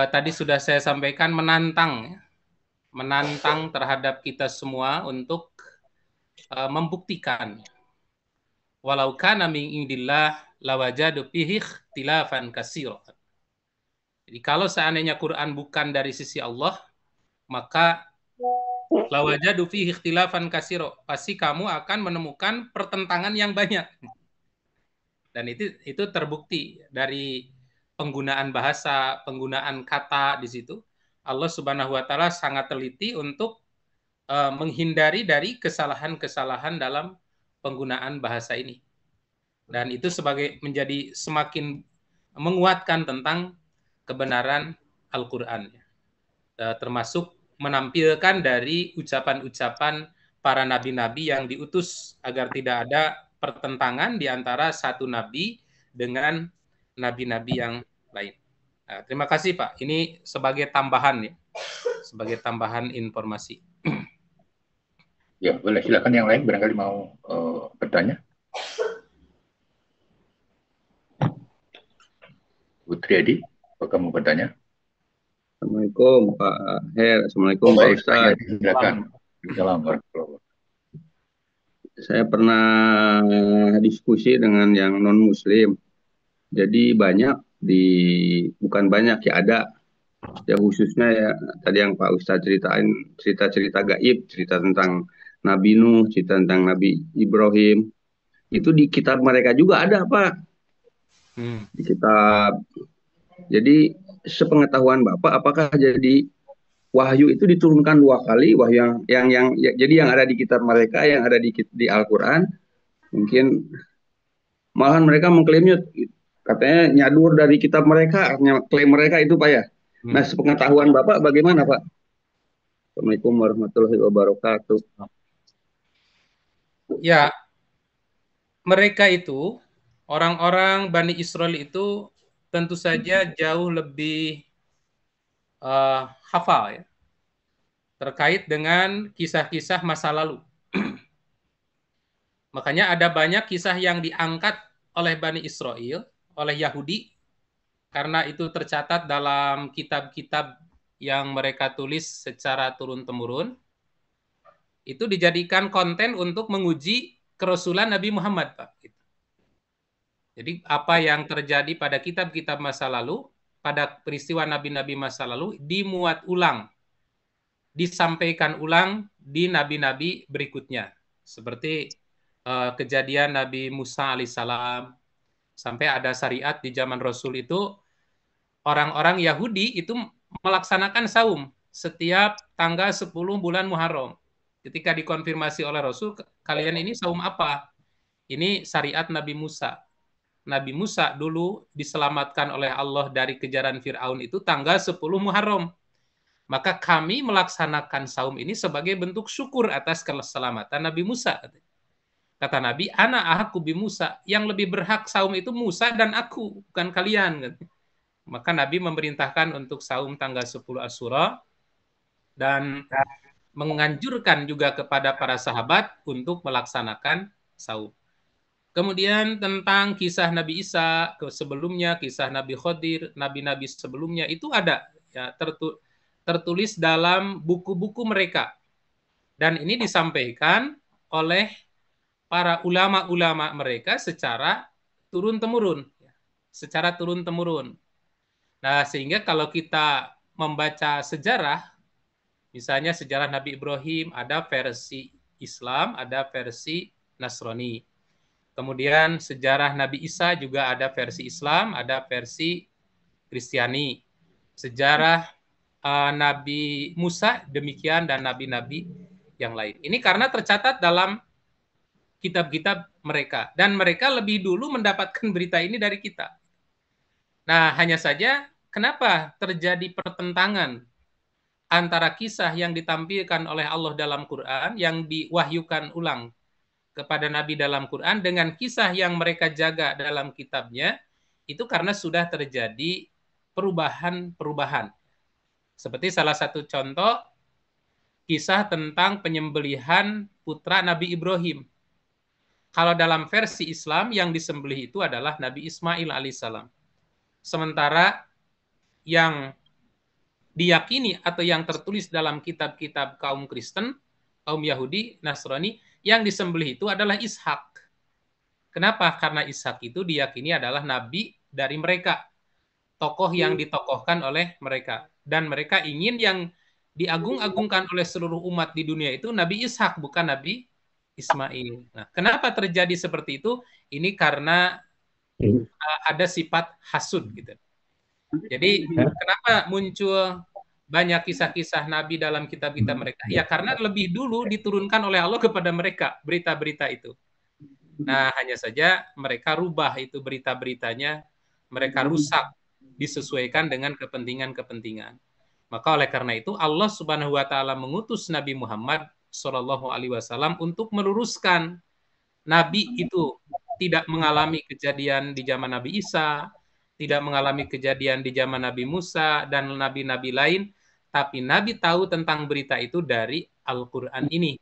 tadi sudah saya sampaikan menantang terhadap kita semua untuk membuktikan walau kana min indillah lawajadu fihi ikhtilafan katsira. Jadi kalau seandainya Quran bukan dari sisi Allah, maka lawajadu fihi ikhtilafan katsira, pasti kamu akan menemukan pertentangan yang banyak. Dan itu terbukti dari penggunaan bahasa, penggunaan kata di situ. Allah Subhanahu wa taala sangat teliti untuk menghindari dari kesalahan-kesalahan dalam penggunaan bahasa ini. Dan itu menjadi semakin menguatkan tentang kebenaran Al-Qur'an. Termasuk menampilkan dari ucapan-ucapan para nabi-nabi yang diutus agar tidak ada pertentangan di antara satu nabi dengan nabi-nabi yang lain. Nah, terima kasih Pak. Ini sebagai tambahan ya, sebagai tambahan informasi. Ya, boleh. Silakan yang lain barangkali mau bertanya. Putri Edi, apakah mau bertanya? Assalamualaikum Pak Her, Assalamualaikum Pak Ustadz. Silakan. Assalamualaikum. Saya pernah diskusi dengan yang non-Muslim. Jadi bukan banyak ya, ada. Ya khususnya ya tadi yang Pak Ustadz ceritain, cerita-cerita gaib, cerita tentang Nabi Nuh, cerita tentang Nabi Ibrahim. Itu di kitab mereka juga ada Pak. Di kitab. Jadi sepengetahuan Bapak, apakah jadi wahyu itu diturunkan 2 kali, wahyu jadi yang ada di kitab mereka, yang ada di Al-Quran, mungkin malahan mereka mengklaimnya katanya nyadur dari kitab mereka, klaim mereka itu Pak ya. Nah, sepengetahuan Bapak bagaimana Pak? Assalamualaikum warahmatullahi wabarakatuh. Ya, mereka itu, orang-orang Bani Israel itu tentu saja jauh lebih hafal ya, terkait dengan kisah-kisah masa lalu. Makanya ada banyak kisah yang diangkat oleh Bani Israel, oleh Yahudi, karena itu tercatat dalam kitab-kitab yang mereka tulis secara turun-temurun, itu dijadikan konten untuk menguji kerasulan Nabi Muhammad, Pak. Jadi apa yang terjadi pada kitab-kitab masa lalu, pada peristiwa nabi-nabi masa lalu, dimuat ulang, disampaikan ulang di nabi-nabi berikutnya. Seperti kejadian Nabi Musa alaihissalam, sampai ada syariat di zaman Rasul itu, orang-orang Yahudi itu melaksanakan saum setiap tanggal 10 bulan Muharram. Ketika dikonfirmasi oleh Rasul, kalian ini saum apa? Ini syariat Nabi Musa. Nabi Musa dulu diselamatkan oleh Allah dari kejaran Fir'aun itu tanggal 10 Muharram. Maka kami melaksanakan saum ini sebagai bentuk syukur atas keselamatan Nabi Musa. Kata Nabi, ana ahaqu bi Musa. Yang lebih berhak saum itu Musa dan aku, bukan kalian. Maka Nabi memerintahkan untuk saum tanggal 10 Asyura dan menganjurkan juga kepada para sahabat untuk melaksanakan saum. Kemudian tentang kisah Nabi Isa sebelumnya, kisah Nabi Khidir, nabi-nabi sebelumnya itu ada ya, tertulis dalam buku-buku mereka. Dan ini disampaikan oleh para ulama-ulama mereka secara turun-temurun. Secara turun-temurun. Nah, sehingga kalau kita membaca sejarah, misalnya sejarah Nabi Ibrahim, ada versi Islam, ada versi Nasrani. Kemudian sejarah Nabi Isa juga ada versi Islam, ada versi Kristiani. Sejarah Nabi Musa demikian dan nabi-nabi yang lain. Ini karena tercatat dalam kitab-kitab mereka. Dan mereka lebih dulu mendapatkan berita ini dari kita. Nah, hanya saja kenapa terjadi pertentangan antara kisah yang ditampilkan oleh Allah dalam Quran, yang diwahyukan ulang kepada Nabi dalam Quran dengan kisah yang mereka jaga dalam kitabnya, itu karena sudah terjadi perubahan-perubahan. Seperti salah satu contoh, kisah tentang penyembelihan putra Nabi Ibrahim. Kalau dalam versi Islam, yang disembelih itu adalah Nabi Ismail alaihissalam. Sementara yang diyakini atau yang tertulis dalam kitab-kitab kaum Kristen, kaum Yahudi, Nasrani, yang disembelih itu adalah Ishak. Kenapa? Karena Ishak itu diyakini adalah nabi dari mereka. Tokoh yang ditokohkan oleh mereka. Dan mereka ingin yang diagung-agungkan oleh seluruh umat di dunia itu Nabi Ishak, bukan Nabi Ismail. Nah, kenapa terjadi seperti itu? Ini karena ada sifat hasud gitu. Jadi kenapa muncul banyak kisah-kisah Nabi dalam kitab-kitab mereka? Ya karena lebih dulu diturunkan oleh Allah kepada mereka berita-berita itu. Nah, hanya saja mereka rubah itu berita-beritanya, mereka rusak disesuaikan dengan kepentingan-kepentingan. Maka oleh karena itu Allah Subhanahu wa taala mengutus Nabi Muhammad Shallallahu alaihi wasallam untuk meluruskan. Nabi itu tidak mengalami kejadian di zaman Nabi Isa, tidak mengalami kejadian di zaman Nabi Musa dan nabi-nabi lain, tapi Nabi tahu tentang berita itu dari Al-Qur'an ini.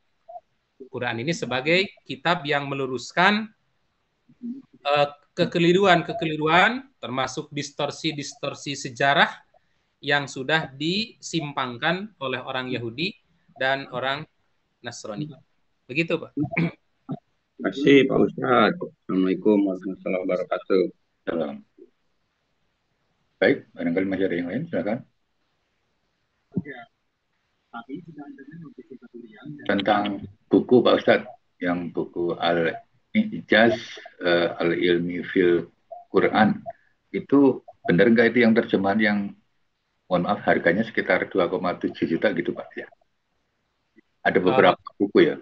Quran ini sebagai kitab yang meluruskan kekeliruan-kekeliruan termasuk distorsi-distorsi sejarah yang sudah disimpangkan oleh orang Yahudi dan orang Nasrani. Begitu, Pak. Terima kasih, Pak Ustadz. Assalamualaikum warahmatullahi wabarakatuh. Salam. Baik, barangkali masih ada yang lain, silakan. Tentang buku Pak Ustadz, yang buku Al-Ijaz Al-Ilmi fil Quran, itu benar nggak itu yang terjemahan yang, mohon maaf, harganya sekitar 2,7 juta gitu Pak ya? Ada beberapa buku ya?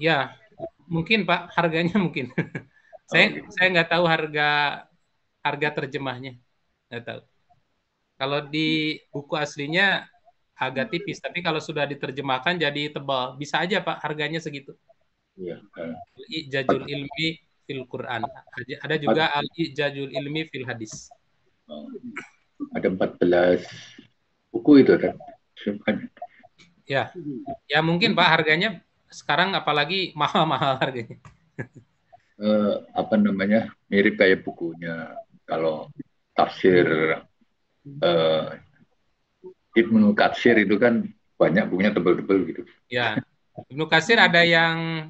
Ya, mungkin Pak, harganya mungkin. Saya nggak tahu harga terjemahnya, nggak tahu. Kalau di buku aslinya agak tipis, tapi kalau sudah diterjemahkan jadi tebal. Bisa aja Pak, harganya segitu. Iya. Al-Ijazul Ilmi fil Quran. Ada juga Al-Ijazul Ilmi fil Hadis. Ada 14 buku itu kan? Ya, ya mungkin Pak harganya sekarang apalagi mahal-mahal harganya. Apa namanya, mirip kayak bukunya kalau tafsir Ibnu Katsir itu kan banyak bukunya tebel-tebel gitu. Ya, Ibnu Katsir ada yang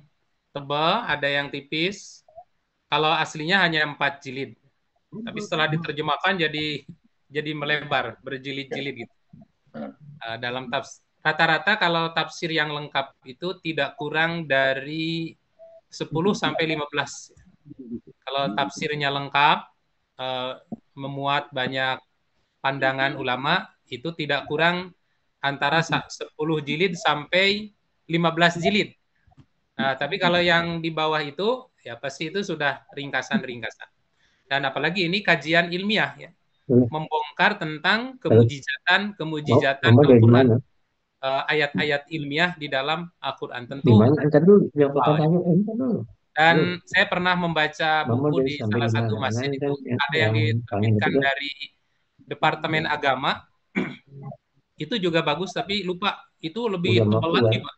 tebal, ada yang tipis. Kalau aslinya hanya 4 jilid. Tapi setelah diterjemahkan jadi melebar, berjilid-jilid gitu. Dalam rata-rata kalau tafsir yang lengkap itu tidak kurang dari 10 sampai 15. Kalau tafsirnya lengkap, memuat banyak pandangan ulama, itu tidak kurang antara 10 jilid sampai 15 jilid. Nah, tapi kalau yang di bawah itu, ya pasti itu sudah ringkasan-ringkasan. Dan apalagi ini kajian ilmiah, ya, membongkar tentang kemujizatan Al-Quran, ayat-ayat ilmiah di dalam Al-Quran. Tentu. Dan saya pernah membaca buku di salah satu masjid itu, ada yang diterbitkan dari Departemen Agama, itu juga bagus, tapi lupa, itu lebih tebal lagi, Pak.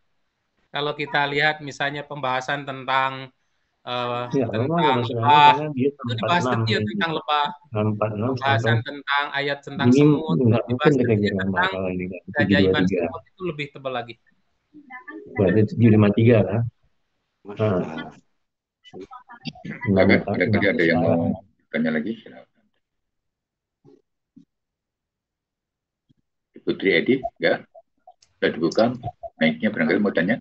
Kalau kita lihat misalnya pembahasan tentang lebah, itu dibahas detail tentang lebah, pembahasan tentang ayat tentang semut, dibahas detail tentang keajaiban semut, itu lebih tebal lagi. Berarti 753 kan? Ada yang mau tanya lagi? Putri Edi, ya? Sudah dibuka mic-nya, barangkali mau tanya?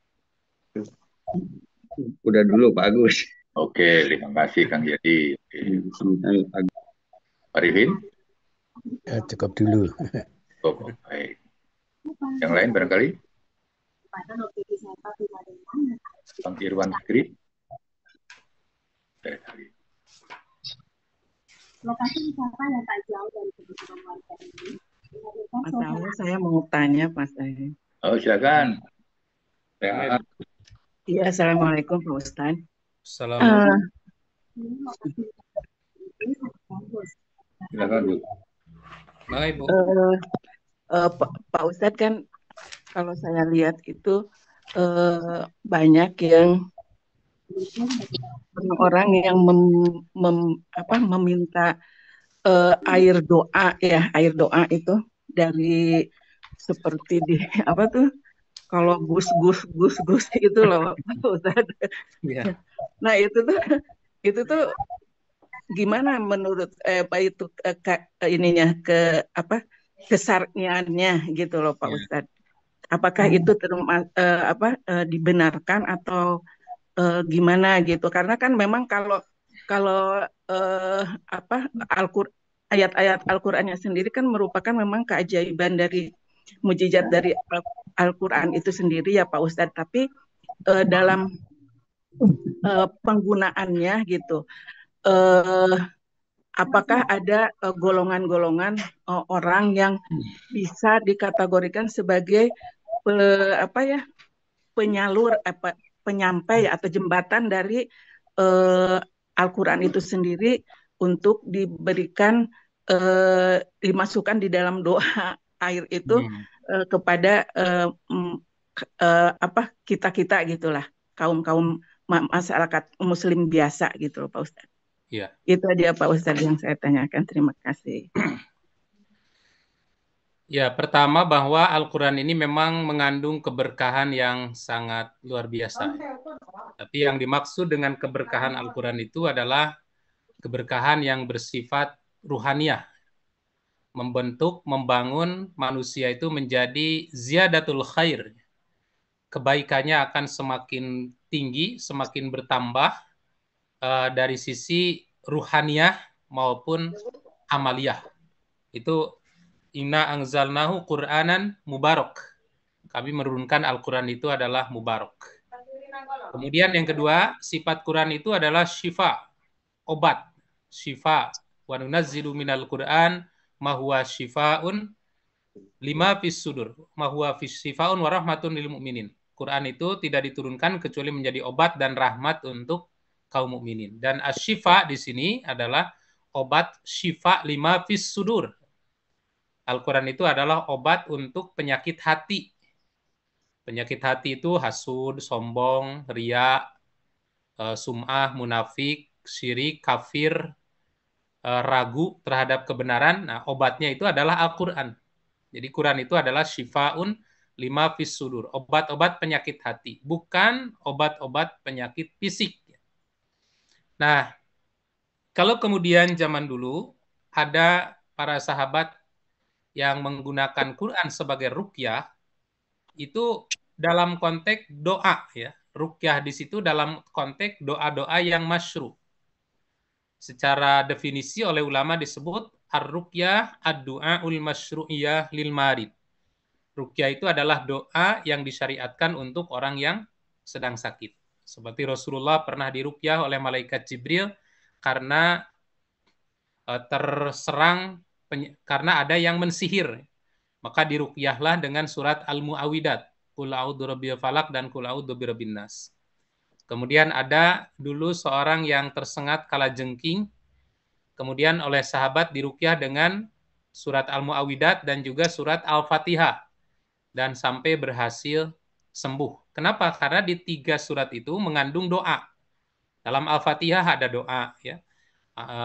Udah dulu Pak Agus. Oke, terima kasih Kang Yadi. Pak Rifin? Ya, cukup dulu. Oh, baik. Yang lain barangkali? Bang Irwan Fikri? Lokasi wisata yang tak jauh dari kebutuhan warga ini. Mas Awi, saya mau tanya Mas Awi. Oh, silakan. Iya, Assalamualaikum Pak Ustadz. Assalamualaikum. Silakan Bu. Baik, Bu. Pak Ustadz kan kalau saya lihat itu banyak yang orang yang meminta air doa itu dari seperti di apa tuh, kalau gus itu loh Pak Ustadz. Ya. Nah itu tuh gimana menurut itu ininya kesarniannya gitu loh Pak Ustadz. Apakah itu dibenarkan atau gimana gitu? Karena kan memang kalau kalau ayat-ayat Al-Qur'annya sendiri kan merupakan memang keajaiban dari mujizat dari Al-Qur'an itu sendiri ya Pak Ustadz. Tapi dalam penggunaannya gitu, apakah ada golongan-golongan orang yang bisa dikategorikan sebagai penyalur penyampai atau jembatan dari Al-Qur'an itu sendiri untuk diberikan dimasukkan di dalam doa air itu kepada kita gitulah, kaum masyarakat muslim biasa gitu Pak Ustadz. Iya. Itu dia Pak Ustadz yang saya tanyakan. Terima kasih. Ya, pertama bahwa Al-Quran ini memang mengandung keberkahan yang sangat luar biasa. Tapi yang dimaksud dengan keberkahan Al-Quran itu adalah keberkahan yang bersifat ruhaniyah. Membentuk, membangun manusia itu menjadi ziyadatul khair. Kebaikannya akan semakin tinggi, semakin bertambah dari sisi ruhaniyah maupun amaliyah. Itu Inna anzalnahu Qur'anan mubarak. Kami menurunkan Al-Quran itu adalah mubarak. Kemudian yang kedua, sifat Quran itu adalah syifa, obat. Syifa. Wa nunazzilu minal Qur'an ma huwa syifaun lima fis sudur. Ma huwa syifaun wa rahmatun lil mu'minin. Quran itu tidak diturunkan kecuali menjadi obat dan rahmat untuk kaum mukminin. Dan asyifa di sini adalah obat syifa lima fis sudur. Al-Quran itu adalah obat untuk penyakit hati. Penyakit hati itu hasud, sombong, riya, sum'ah, munafik, syirik, kafir, ragu terhadap kebenaran. Nah, obatnya itu adalah Al-Quran. Jadi Quran itu adalah syifaun lima fis sudur. Obat-obat penyakit hati. Bukan obat-obat penyakit fisik. Nah, kalau kemudian zaman dulu ada para sahabat yang menggunakan Quran sebagai ruqyah, itu dalam konteks doa ya. Ruqyah di situ dalam konteks doa-doa yang masyru'. Secara definisi oleh ulama disebut ar-ruqyah ad-du'aul masyru'iyah lil marid. Ruqyah itu adalah doa yang disyariatkan untuk orang yang sedang sakit. Seperti Rasulullah pernah diruqyah oleh malaikat Jibril karena terserang karena ada yang mensihir. Maka diruqyahlah dengan surat Al-Mu'awwidat, Qul a'udzu birabbil falaq dan Qul a'udzu birabbin nas. Kemudian ada dulu seorang yang tersengat kalajengking, kemudian oleh sahabat diruqyah dengan surat Al-Mu'awwidat dan juga surat Al-Fatihah dan sampai berhasil sembuh. Kenapa? Karena di 3 surat itu mengandung doa. Dalam Al-Fatihah ada doa ya.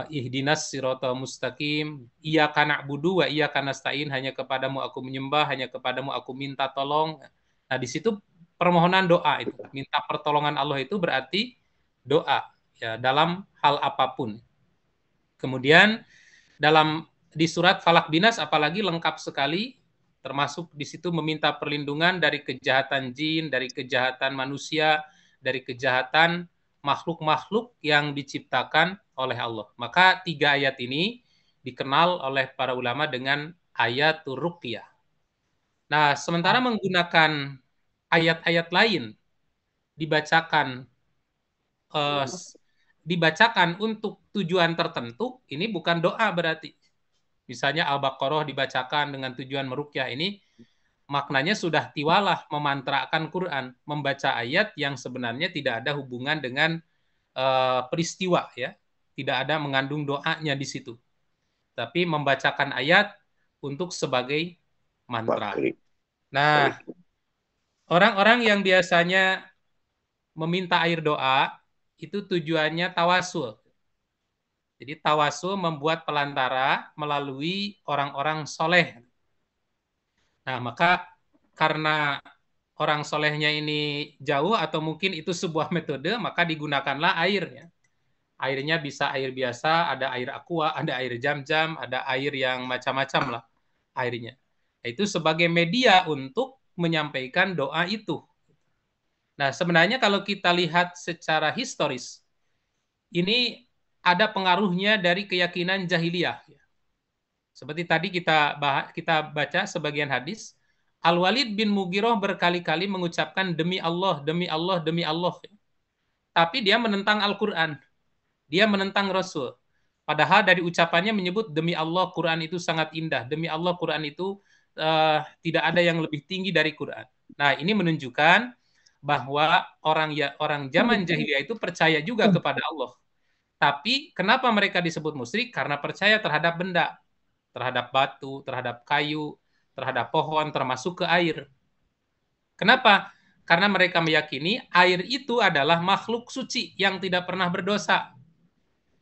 Ihdinas siratal mustaqim, iyyaka na'budu wa iyyaka nasta'in, hanya kepadamu aku menyembah, hanya kepadamu aku minta tolong. Nah, di situ permohonan doa itu. Minta pertolongan Allah itu berarti doa ya dalam hal apapun. Kemudian di surat Falaq Binas apalagi lengkap sekali, termasuk di situ meminta perlindungan dari kejahatan jin, dari kejahatan manusia, dari kejahatan makhluk-makhluk yang diciptakan oleh Allah. Maka 3 ayat ini dikenal oleh para ulama dengan ayatul ruqyah. Nah, sementara menggunakan ayat-ayat lain dibacakan untuk tujuan tertentu, ini bukan doa berarti. Misalnya Al-Baqarah dibacakan dengan tujuan meruqyah, ini maknanya sudah tiwalah, memantrakan Quran, membaca ayat yang sebenarnya tidak ada hubungan dengan peristiwa ya, tidak ada mengandung doanya di situ, tapi membacakan ayat untuk sebagai mantra. Nah, orang-orang yang biasanya meminta air doa itu tujuannya tawasul. Jadi tawasul membuat pelantara melalui orang-orang soleh. Nah, maka karena orang solehnya ini jauh atau mungkin itu sebuah metode, maka digunakanlah air ya. Airnya bisa air biasa, ada air aqua, ada air jam-jam, ada air yang macam-macam lah airnya. Itu sebagai media untuk menyampaikan doa itu. Nah, sebenarnya kalau kita lihat secara historis, ini ada pengaruhnya dari keyakinan jahiliyah. Seperti tadi kita baca sebagian hadis, Al-Walid bin Mughirah berkali-kali mengucapkan demi Allah, demi Allah, demi Allah. Tapi dia menentang Al-Quran. Dia menentang Rasul. Padahal dari ucapannya menyebut demi Allah Quran itu sangat indah. Demi Allah Quran itu tidak ada yang lebih tinggi dari Quran. Nah, ini menunjukkan bahwa orang zaman jahiliyah itu percaya juga kepada Allah. Tapi kenapa mereka disebut musyrik? Karena percaya terhadap benda, terhadap batu, terhadap kayu, terhadap pohon, termasuk ke air. Kenapa? Karena mereka meyakini air itu adalah makhluk suci yang tidak pernah berdosa.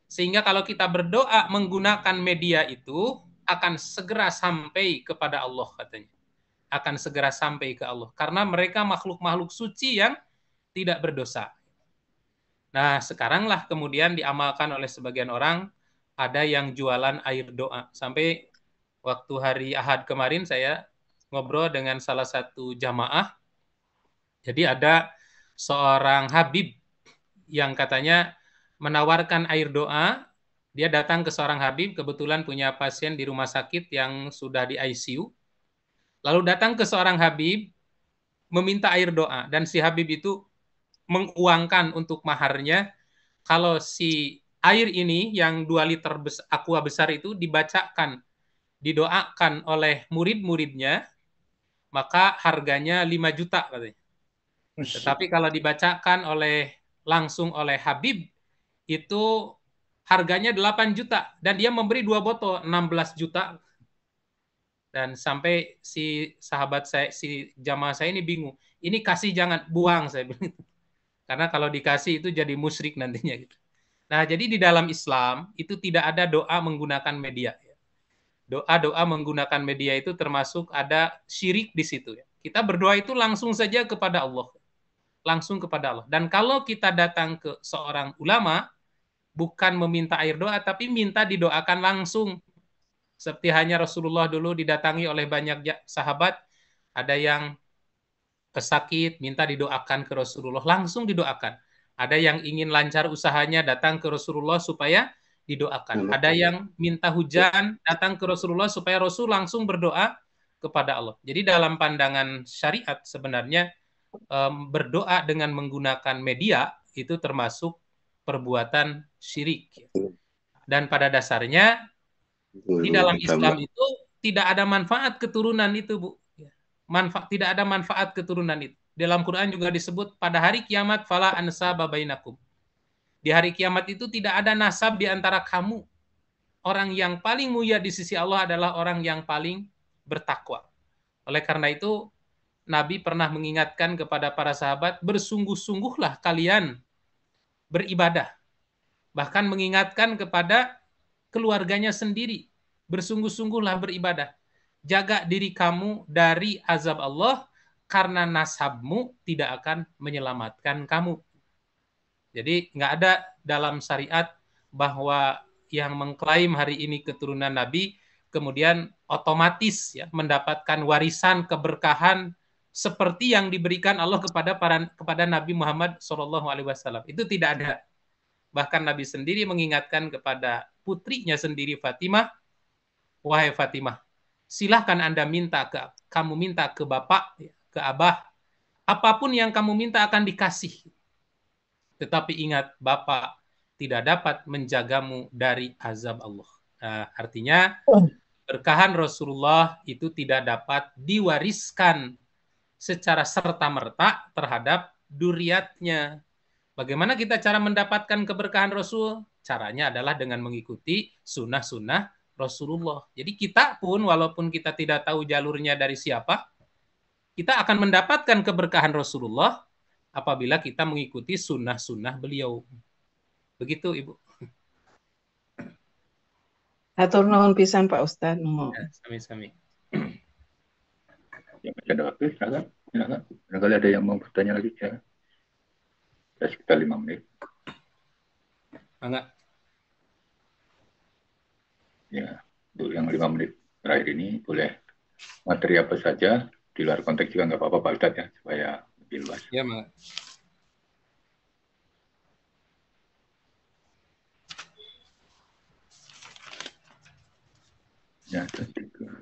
Sehingga kalau kita berdoa menggunakan media itu, akan segera sampai kepada Allah katanya. Akan segera sampai ke Allah. Karena mereka makhluk-makhluk suci yang tidak berdosa. Nah, sekaranglah kemudian diamalkan oleh sebagian orang, ada yang jualan air doa. Sampai waktu hari Ahad kemarin saya ngobrol dengan salah satu jamaah. Jadi ada seorang habib yang katanya menawarkan air doa. Dia datang ke seorang habib, kebetulan punya pasien di rumah sakit yang sudah di ICU. Lalu datang ke seorang habib, meminta air doa. Dan si habib itu menguangkan untuk maharnya, kalau si air ini yang 2 liter aqua besar itu dibacakan, didoakan oleh murid-muridnya, maka harganya 5 juta katanya. Tetapi kalau dibacakan langsung oleh habib, itu harganya 8 juta. Dan dia memberi 2 botol, 16 juta. Dan sampai si sahabat saya, si jamaah saya ini bingung. Ini kasih jangan, buang saya bilang. Karena kalau dikasih itu jadi musyrik nantinya. Nah, jadi di dalam Islam itu tidak ada doa menggunakan media. Doa-doa menggunakan media itu termasuk ada syirik di situ. Kita berdoa itu langsung saja kepada Allah. Langsung kepada Allah. Dan kalau kita datang ke seorang ulama, bukan meminta air doa, tapi minta didoakan langsung. Seperti hanya Rasulullah dulu didatangi oleh banyak sahabat, ada yang pesakit, minta didoakan ke Rasulullah, langsung didoakan. Ada yang ingin lancar usahanya, datang ke Rasulullah supaya didoakan. Ada yang minta hujan, datang ke Rasulullah supaya Rasul langsung berdoa kepada Allah. Jadi dalam pandangan syariat sebenarnya berdoa dengan menggunakan media itu termasuk perbuatan syirik. Dan pada dasarnya di dalam Islam itu tidak ada manfaat keturunan itu, Bu. Tidak ada manfaat keturunan itu. Dalam Quran juga disebut pada hari kiamat fala ansaba bainakum. Di hari kiamat itu tidak ada nasab di antara kamu. Orang yang paling mulia di sisi Allah adalah orang yang paling bertakwa. Oleh karena itu Nabi pernah mengingatkan kepada para sahabat, bersungguh-sungguhlah kalian beribadah. Bahkan mengingatkan kepada keluarganya sendiri, bersungguh-sungguhlah beribadah. Jaga diri kamu dari azab Allah, karena nasabmu tidak akan menyelamatkan kamu. Jadi nggak ada dalam syariat bahwa yang mengklaim hari ini keturunan Nabi, kemudian otomatis ya, mendapatkan warisan keberkahan seperti yang diberikan Allah kepada Nabi Muhammad SAW. Itu tidak ada. Bahkan Nabi sendiri mengingatkan kepada putrinya sendiri Fatimah, wahai Fatimah, silahkan Anda kamu minta ke bapak, ke abah, apapun yang kamu minta akan dikasih. Tetapi ingat, bapak tidak dapat menjagamu dari azab Allah. Nah, artinya berkahan Rasulullah itu tidak dapat diwariskan secara serta-merta terhadap duriatnya. Bagaimana kita cara mendapatkan keberkahan Rasul? Caranya adalah dengan mengikuti sunnah-sunnah Rasulullah. Jadi kita pun walaupun kita tidak tahu jalurnya dari siapa, kita akan mendapatkan keberkahan Rasulullah apabila kita mengikuti sunnah-sunnah beliau. Begitu, Ibu. Atur nuhun pisan Pak Ustadz. Ya, sami-sami. Ya, masih ada waktu, silakan. Barangkali ada yang mau bertanya lagi, ya. Sekitar 5 menit. Enggak. Ya, untuk yang 5 menit terakhir ini boleh materi apa saja, di luar konteks juga nggak apa-apa Pak Ustadz ya, supaya lebih luas. Ya, Mak. Ya, tiga.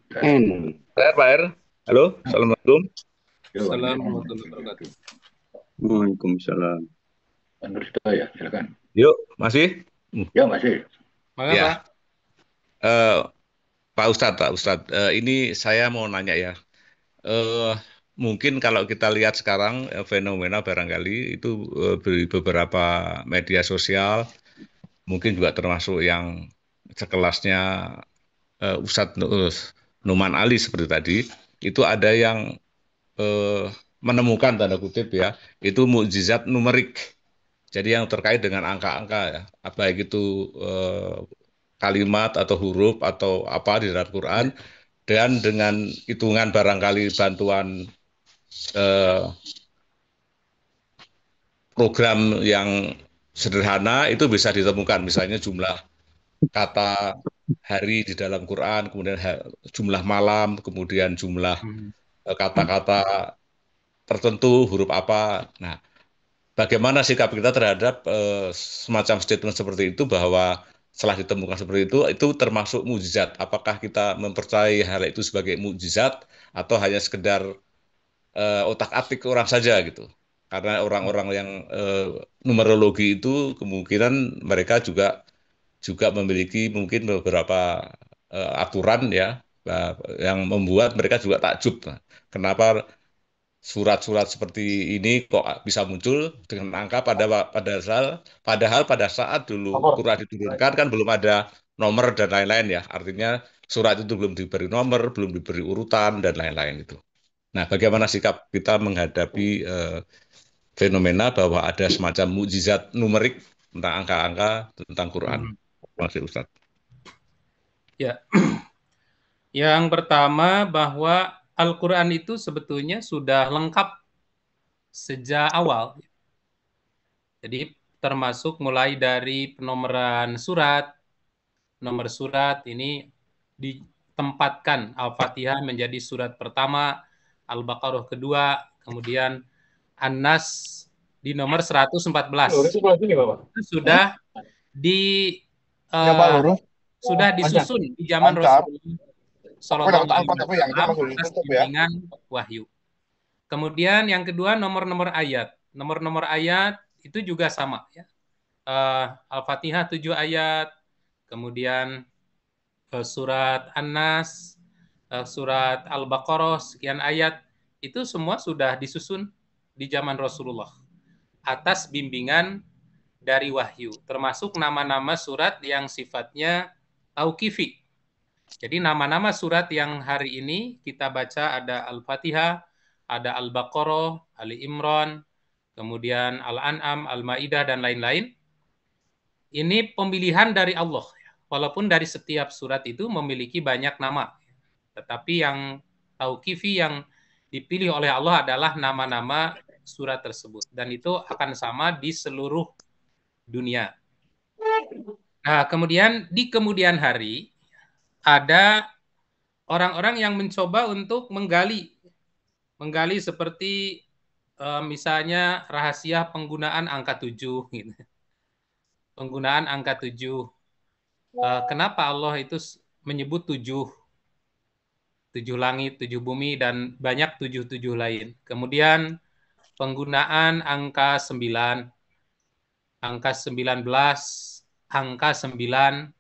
Pak Er. Halo, Assalamualaikum. Assalamualaikum warahmatullahi wabarakatuh. Waalaikumsalam. Pak Nursto ya, silakan. Yuk, masih? Ya, masih. Maka Ya. Pak. Pak Ustadz, ini saya mau nanya ya. Mungkin kalau kita lihat sekarang fenomena barangkali itu di beberapa media sosial, mungkin juga termasuk yang sekelasnya Ustadz Numan Ali seperti tadi, itu ada yang menemukan tanda kutip ya, itu mukjizat numerik. Jadi yang terkait dengan angka-angka ya, baik itu kalimat atau huruf atau apa di dalam Quran, dan dengan hitungan barangkali bantuan program yang sederhana itu bisa ditemukan, misalnya jumlah kata hari di dalam Quran, kemudian jumlah malam, kemudian jumlah kata-kata tertentu, huruf apa. Nah, bagaimana sikap kita terhadap semacam statement seperti itu, bahwa setelah ditemukan seperti itu termasuk mukjizat? Apakah kita mempercayai hal itu sebagai mukjizat atau hanya sekedar otak-atik orang saja gitu? Karena orang-orang yang numerologi itu kemungkinan mereka juga memiliki mungkin beberapa aturan ya, yang membuat mereka juga takjub. Nah, kenapa surat-surat seperti ini kok bisa muncul dengan angka padahal pada saat dulu Quran diturunkan kan belum ada nomor dan lain-lain ya. Artinya surat itu belum diberi nomor, belum diberi urutan dan lain-lain itu. Nah, bagaimana sikap kita menghadapi fenomena bahwa ada semacam mukjizat numerik tentang angka-angka tentang Quran? Terima kasih Ustaz. Ya. Yang pertama bahwa Al-Quran itu sebetulnya sudah lengkap sejak awal. Jadi termasuk mulai dari penomoran surat, nomor surat ini ditempatkan Al-Fatihah menjadi surat pertama, Al-Baqarah kedua, kemudian An-Nas di nomor 114. Itu sudah sudah disusun di zaman Rasulullah Sallallahu Alaihi Wasallam atas bimbingan wahyu. Kemudian yang kedua nomor-nomor ayat. Nomor-nomor ayat itu juga sama ya. Al-Fatihah 7 ayat, kemudian surat An-Nas, surat Al-Baqarah sekian ayat, itu semua sudah disusun di zaman Rasulullah atas bimbingan dari wahyu, termasuk nama-nama surat yang sifatnya tauqifi. Jadi nama-nama surat yang hari ini kita baca ada Al-Fatihah, ada Al-Baqarah, Ali Imran, kemudian Al-An'am, Al-Maidah, dan lain-lain. Ini pemilihan dari Allah. Walaupun dari setiap surat itu memiliki banyak nama. Tetapi yang tauqifi yang dipilih oleh Allah adalah nama-nama surat tersebut. Dan itu akan sama di seluruh dunia. Nah, kemudian di kemudian hari ada orang-orang yang mencoba untuk menggali seperti misalnya rahasia penggunaan angka 7 gitu. Penggunaan angka 7. Kenapa Allah itu menyebut 7 langit, 7 bumi, dan banyak 7 lain. Kemudian penggunaan angka 9, angka 19, angka 9,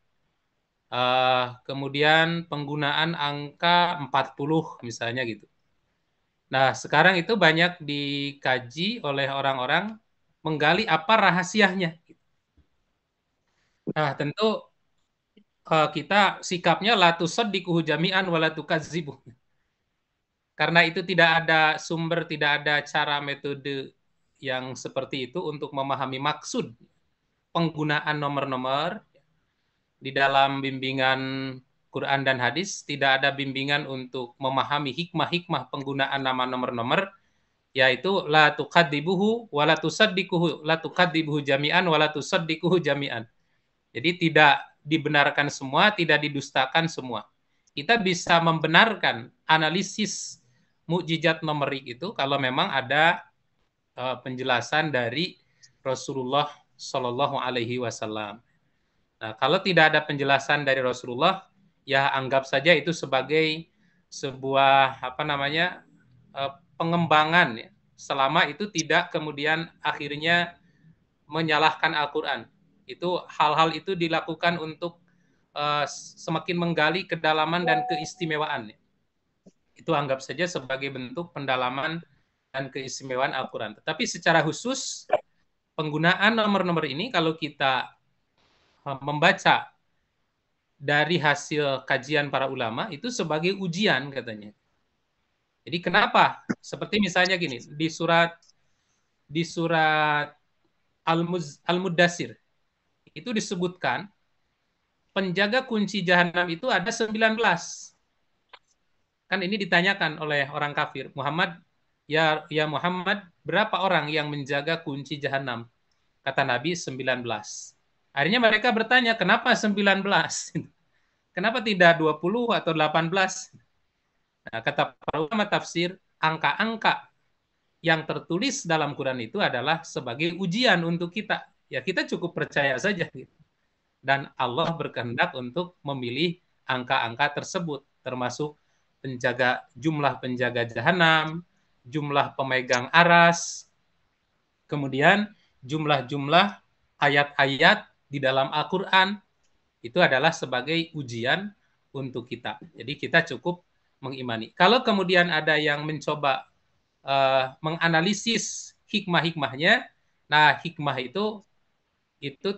kemudian penggunaan angka 40 misalnya gitu. Nah, sekarang itu banyak dikaji oleh orang-orang menggali apa rahasianya. Nah, tentu kita sikapnya la tusaddiquhu jami'an wa la tukadzibuh. Karena itu tidak ada sumber, tidak ada cara metode yang seperti itu untuk memahami maksud penggunaan nomor-nomor. Di dalam bimbingan Quran dan hadis tidak ada bimbingan untuk memahami hikmah-hikmah penggunaan nama nomor-nomor, yaitu la tukadzibuhu wa la tusaddiquhu, la tukadzibuhu jami'an wa la tusaddiquhu jami'an. Jadi tidak dibenarkan semua, tidak didustakan semua. Kita bisa membenarkan analisis mukjizat numerik itu kalau memang ada penjelasan dari Rasulullah Shallallahu Alaihi Wasallam. Nah, kalau tidak ada penjelasan dari Rasulullah, ya anggap saja itu sebagai sebuah pengembangan ya, selama itu tidak kemudian akhirnya menyalahkan Al-Quran. Itu hal-hal itu dilakukan untuk semakin menggali kedalaman dan keistimewaan. Itu anggap saja sebagai bentuk pendalaman dan keistimewaan Al-Quran. Tetapi secara khusus penggunaan nomor-nomor ini kalau kita membaca dari hasil kajian para ulama itu sebagai ujian katanya. Jadi kenapa? Seperti misalnya gini, di surat Al-Muddatsir itu disebutkan penjaga kunci jahanam itu ada 19. Kan ini ditanyakan oleh orang kafir, Muhammad, ya Muhammad, berapa orang yang menjaga kunci jahanam? Kata Nabi 19. Akhirnya mereka bertanya, kenapa 19? Kenapa tidak 20 atau 18? Nah, kata para ulama tafsir, angka-angka yang tertulis dalam Quran itu adalah sebagai ujian untuk kita. Ya kita cukup percaya saja. Dan Allah berkehendak untuk memilih angka-angka tersebut, termasuk jumlah penjaga jahanam, jumlah pemegang aras, kemudian jumlah-jumlah ayat-ayat di dalam Al-Quran, itu adalah sebagai ujian untuk kita. Jadi kita cukup mengimani. Kalau kemudian ada yang mencoba menganalisis hikmah-hikmahnya, nah hikmah itu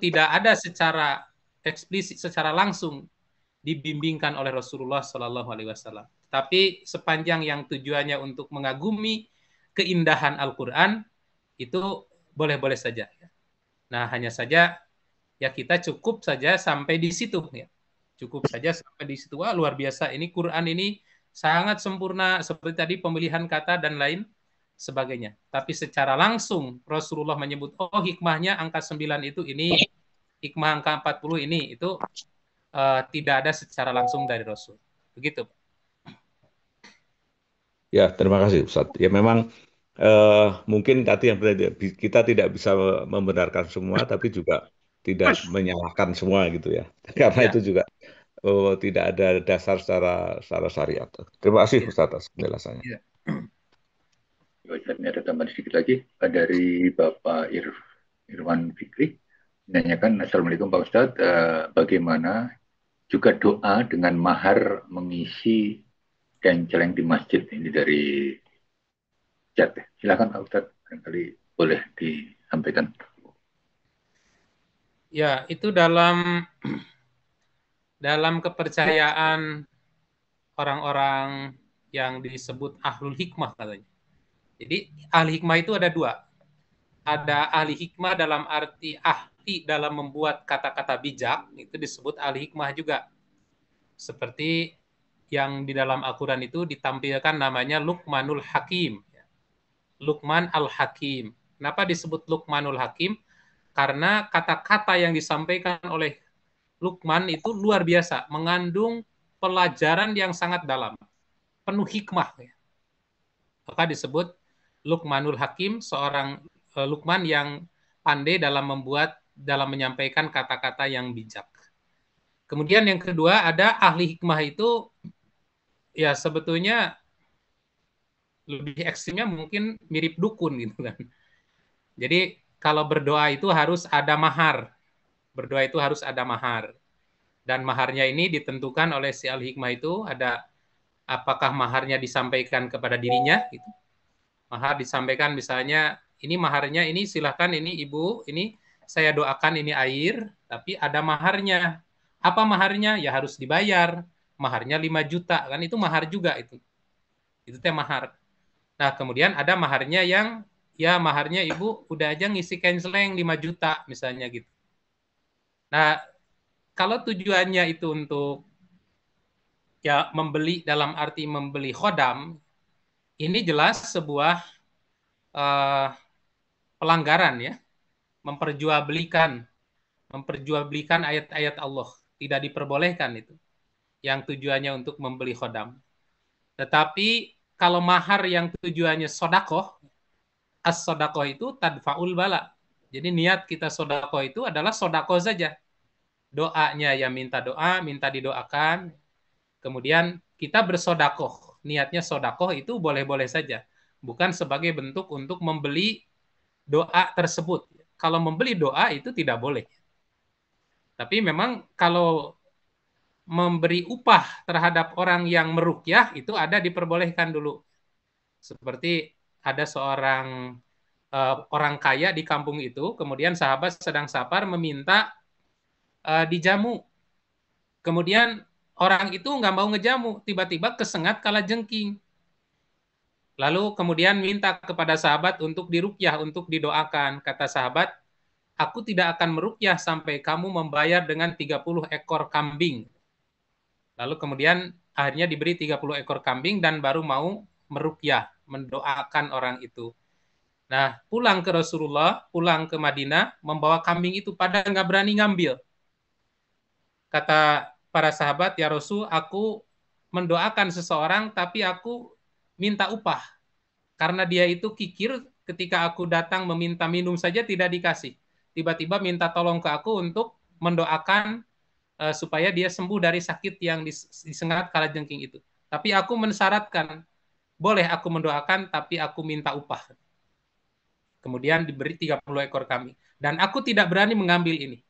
tidak ada secara eksplisit, secara langsung dibimbingkan oleh Rasulullah Shallallahu Alaihi Wasallam. Tapi sepanjang yang tujuannya untuk mengagumi keindahan Al-Quran, itu boleh-boleh saja. Nah, hanya saja ya kita cukup saja sampai di situ. Ya. Cukup saja sampai di situ. Wah, luar biasa. Ini Quran ini sangat sempurna, seperti tadi pemilihan kata dan lain sebagainya. Tapi secara langsung Rasulullah menyebut, oh hikmahnya angka 9 itu ini, hikmah angka 40 ini, itu tidak ada secara langsung dari Rasul. Begitu. Ya, terima kasih Ustaz. Ya memang mungkin tadi yang kita tidak bisa membenarkan semua, tapi juga tidak menyalahkan semua gitu ya. Karena itu juga tidak ada dasar secara syariat. Terima kasih Ustaz atas penjelasannya. Ya. Ini ada tambahan sedikit lagi dari Bapak Irwan Fikri. Menanyakan, Assalamualaikum Pak Ustadz, bagaimana juga doa dengan mahar mengisi kain celeng di masjid? Ini dari chat. Silakan Pak Ustadz, barangkali boleh disampaikan. Ya, itu dalam kepercayaan orang-orang yang disebut ahlul hikmah katanya. Jadi ahli hikmah itu ada dua. Ada ahli hikmah dalam arti ahli dalam membuat kata-kata bijak, itu disebut ahli hikmah juga. Seperti yang di dalam Al-Quran itu ditampilkan namanya Luqmanul Hakim. Luqman Al-Hakim. Kenapa disebut Luqmanul Hakim? Karena kata-kata yang disampaikan oleh Luqman itu luar biasa, mengandung pelajaran yang sangat dalam, penuh hikmah. Maka disebut Luqmanul Hakim, seorang Luqman yang pandai dalam menyampaikan kata-kata yang bijak. Kemudian yang kedua ada ahli hikmah itu, ya sebetulnya lebih ekstrimnya mungkin mirip dukun gitu kan. Jadi kalau berdoa itu harus ada mahar. Berdoa itu harus ada mahar. Dan maharnya ini ditentukan oleh si ahli hikmah itu, ada apakah maharnya disampaikan kepada dirinya gitu. Mahar disampaikan misalnya, ini maharnya, ini silahkan, ini ibu, ini saya doakan, ini air, tapi ada maharnya. Apa maharnya? Ya harus dibayar. Maharnya 5 juta, kan itu mahar juga itu. Itu teh mahar. Nah, kemudian ada maharnya yang, ya maharnya ibu udah aja ngisi kain seleng 5 juta, misalnya gitu. Nah, kalau tujuannya itu untuk ya membeli dalam arti membeli khodam, ini jelas sebuah pelanggaran ya, memperjualbelikan ayat-ayat Allah, tidak diperbolehkan itu. Yang tujuannya untuk membeli khodam. Tetapi kalau mahar yang tujuannya sodakoh, as-sodakoh itu tadfa'ul bala. Jadi niat kita sodakoh itu adalah sodakoh saja. Doanya ya minta doa, minta didoakan. Kemudian kita bersodakoh. Niatnya sodakoh itu boleh-boleh saja. Bukan sebagai bentuk untuk membeli doa tersebut. Kalau membeli doa itu tidak boleh. Tapi memang kalau memberi upah terhadap orang yang meruqyah itu ada diperbolehkan dulu. Seperti ada seorang orang kaya di kampung itu, kemudian sahabat sedang safar meminta dijamu. Kemudian orang itu nggak mau ngejamu, tiba-tiba kesengat kalajengking. Lalu kemudian minta kepada sahabat untuk diruqyah, untuk didoakan. Kata sahabat, aku tidak akan meruqyah sampai kamu membayar dengan 30 ekor kambing. Lalu kemudian akhirnya diberi 30 ekor kambing dan baru mau meruqyah, mendoakan orang itu. Nah, pulang ke Rasulullah, pulang ke Madinah, membawa kambing itu, pada nggak berani ngambil. Kata para sahabat, ya Rasul, aku mendoakan seseorang, tapi aku minta upah. Karena dia itu kikir, ketika aku datang meminta minum saja tidak dikasih. Tiba-tiba minta tolong ke aku untuk mendoakan supaya dia sembuh dari sakit yang disengat kalajengking itu. Tapi aku mensyaratkan, boleh aku mendoakan, tapi aku minta upah. Kemudian diberi 30 ekor kambing. Dan aku tidak berani mengambil ini.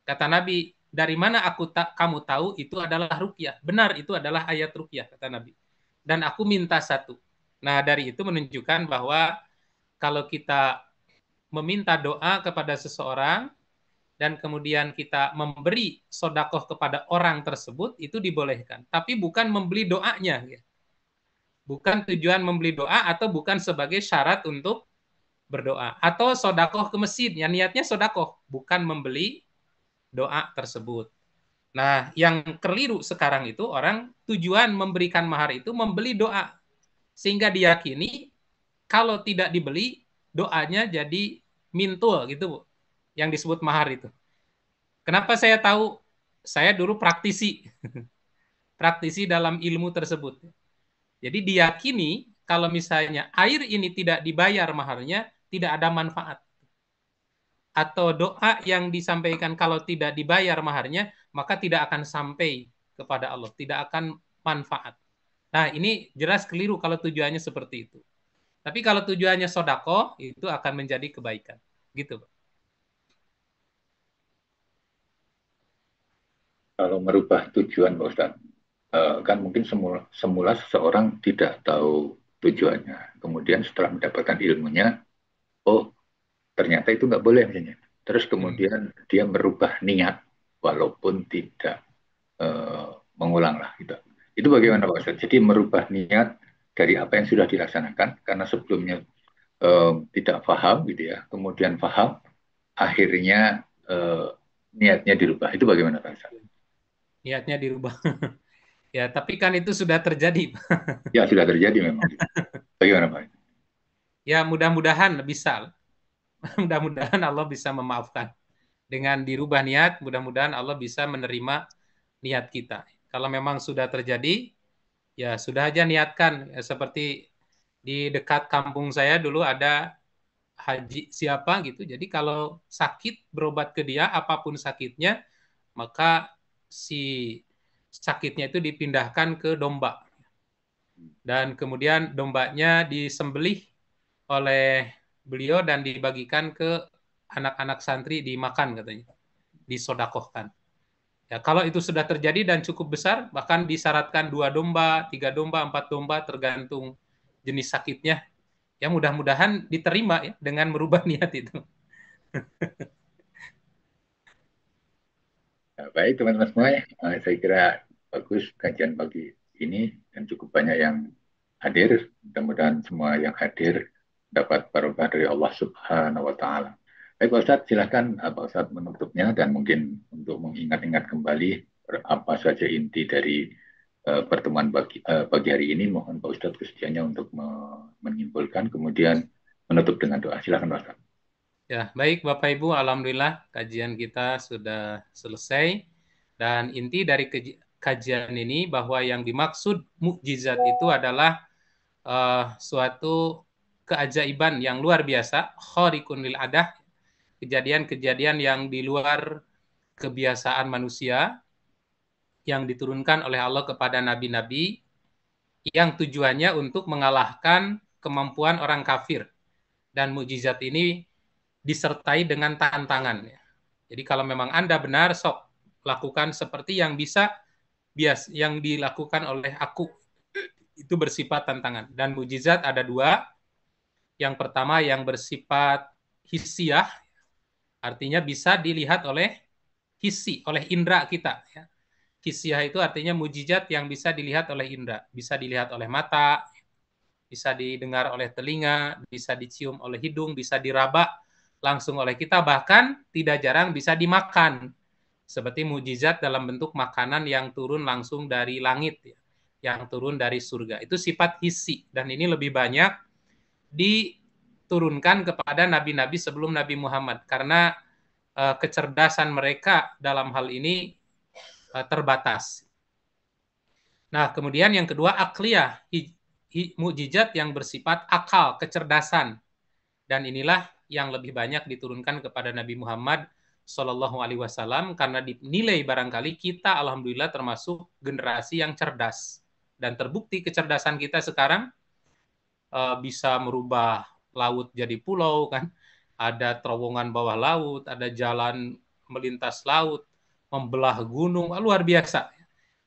Kata Nabi, dari mana kamu tahu itu adalah ruqyah? Benar, itu adalah ayat ruqyah, kata Nabi. Dan aku minta satu. Nah, dari itu menunjukkan bahwa kalau kita meminta doa kepada seseorang, dan kemudian kita memberi sodakoh kepada orang tersebut, itu dibolehkan. Tapi bukan membeli doanya. Bukan tujuan membeli doa, atau bukan sebagai syarat untuk berdoa. Atau sodakoh ke masjid, yang niatnya sodakoh, bukan membeli doa tersebut. Nah, yang keliru sekarang itu, orang tujuan memberikan mahar itu membeli doa. Sehingga diyakini, kalau tidak dibeli, doanya jadi mintul, gitu Bu, yang disebut mahar itu. Kenapa saya tahu? Saya dulu praktisi. Praktisi dalam ilmu tersebut. Jadi diyakini, kalau misalnya air ini tidak dibayar maharnya, tidak ada manfaat. Atau doa yang disampaikan kalau tidak dibayar maharnya, maka tidak akan sampai kepada Allah, tidak akan manfaat. Nah, ini jelas keliru kalau tujuannya seperti itu. Tapi kalau tujuannya sodakoh, itu akan menjadi kebaikan. Gitu, Pak. Kalau merubah tujuan, Pak Ustadz, kan mungkin semula seseorang tidak tahu tujuannya. Kemudian setelah mendapatkan ilmunya, oh ternyata itu nggak boleh misalnya. Terus kemudian dia merubah niat walaupun tidak mengulang lah gitu. Itu bagaimana Pak Ustadz? Jadi merubah niat dari apa yang sudah dilaksanakan karena sebelumnya tidak paham gitu ya. Kemudian paham, akhirnya niatnya dirubah. Itu bagaimana Pak Ustadz? Niatnya dirubah. Ya, tapi kan itu sudah terjadi. Ya, sudah terjadi memang. Bagaimana Pak? Ya, mudah-mudahan bisa. Mudah-mudahan Allah bisa memaafkan. Dengan dirubah niat, mudah-mudahan Allah bisa menerima niat kita. Kalau memang sudah terjadi, ya sudah aja niatkan. Ya, seperti di dekat kampung saya dulu ada haji siapa gitu. Jadi kalau sakit berobat ke dia, apapun sakitnya, maka si sakitnya itu dipindahkan ke domba. Dan kemudian dombanya disembelih oleh beliau dan dibagikan ke anak-anak santri, dimakan katanya, disodakohkan. Ya, kalau itu sudah terjadi dan cukup besar, bahkan disyaratkan 2 domba, 3 domba, 4 domba, tergantung jenis sakitnya. Ya mudah-mudahan diterima ya dengan merubah niat itu. Baik teman-teman semua, saya kira bagus kajian pagi ini dan cukup banyak yang hadir. Mudah-mudahan semua yang hadir dapat barokah dari Allah Subhanahu wa Ta'ala. Baik Pak Ustadz, silakan Pak Ustadz menutupnya dan mungkin untuk mengingat-ingat kembali apa saja inti dari pertemuan pagi hari ini. Mohon Pak Ustadz kesediaannya untuk menyimpulkan kemudian menutup dengan doa. Silakan Pak Ustadz. Ya, baik Bapak Ibu, alhamdulillah kajian kita sudah selesai dan inti dari kajian ini bahwa yang dimaksud mukjizat itu adalah suatu keajaiban yang luar biasa, khariqun lil adah, kejadian-kejadian yang di luar kebiasaan manusia yang diturunkan oleh Allah kepada nabi-nabi yang tujuannya untuk mengalahkan kemampuan orang kafir. Dan mukjizat ini disertai dengan tantangan. Jadi kalau memang Anda benar, sok lakukan seperti yang yang dilakukan oleh aku. Itu bersifat tantangan. Dan mukjizat ada dua. Yang pertama yang bersifat hissiyah, artinya bisa dilihat oleh hissi, oleh indera kita. Hissiyah itu artinya mukjizat yang bisa dilihat oleh indera. Bisa dilihat oleh mata, bisa didengar oleh telinga, bisa dicium oleh hidung, bisa diraba langsung oleh kita, bahkan tidak jarang bisa dimakan. Seperti mukjizat dalam bentuk makanan yang turun langsung dari langit, yang turun dari surga. Itu sifat hissi, dan ini lebih banyak diturunkan kepada nabi-nabi sebelum Nabi Muhammad, karena kecerdasan mereka dalam hal ini terbatas. Nah, kemudian yang kedua akliyah, mukjizat yang bersifat akal, kecerdasan. Dan inilah yang lebih banyak diturunkan kepada Nabi Muhammad Shallallahu Alaihi Wasallam, karena dinilai barangkali kita alhamdulillah termasuk generasi yang cerdas, dan terbukti kecerdasan kita sekarang bisa merubah laut jadi pulau, kan? Ada terowongan bawah laut, ada jalan melintas laut, membelah gunung, luar biasa.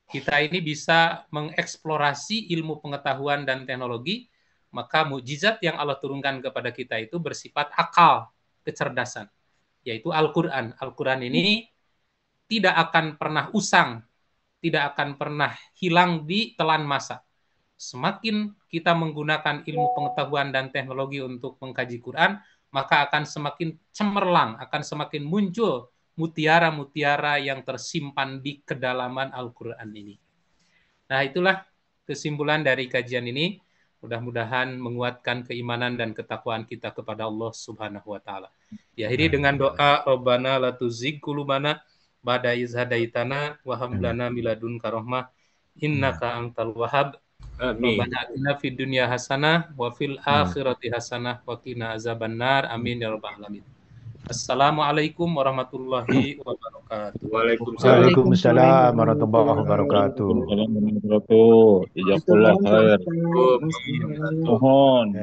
Kita ini bisa mengeksplorasi ilmu pengetahuan dan teknologi, maka mukjizat yang Allah turunkan kepada kita itu bersifat akal, kecerdasan, yaitu Al-Quran. Al-Quran ini tidak akan pernah usang, tidak akan pernah hilang di telan masa. Semakin kita menggunakan ilmu pengetahuan dan teknologi untuk mengkaji Quran, maka akan semakin cemerlang, akan semakin muncul mutiara-mutiara yang tersimpan di kedalaman Al-Quran ini. Nah, itulah kesimpulan dari kajian ini. Mudah-mudahan menguatkan keimanan dan ketakwaan kita kepada Allah Subhanahu wa taala. Diakhiri dengan doa Rabbana la tuzigh qulubana ba'da idh hadaitana wa hab lana min ladunka rahmah innaka antal wahhab. Rabbana atina fid dunya hasanah wa fil akhirati hasanah wa qina azabannar. Amin ya rabbal alamin. Assalamualaikum warahmatullahi wabarakatuh. Waalaikumsalam warahmatullahi wabarakatuh. Jazakallah khair. Mohon.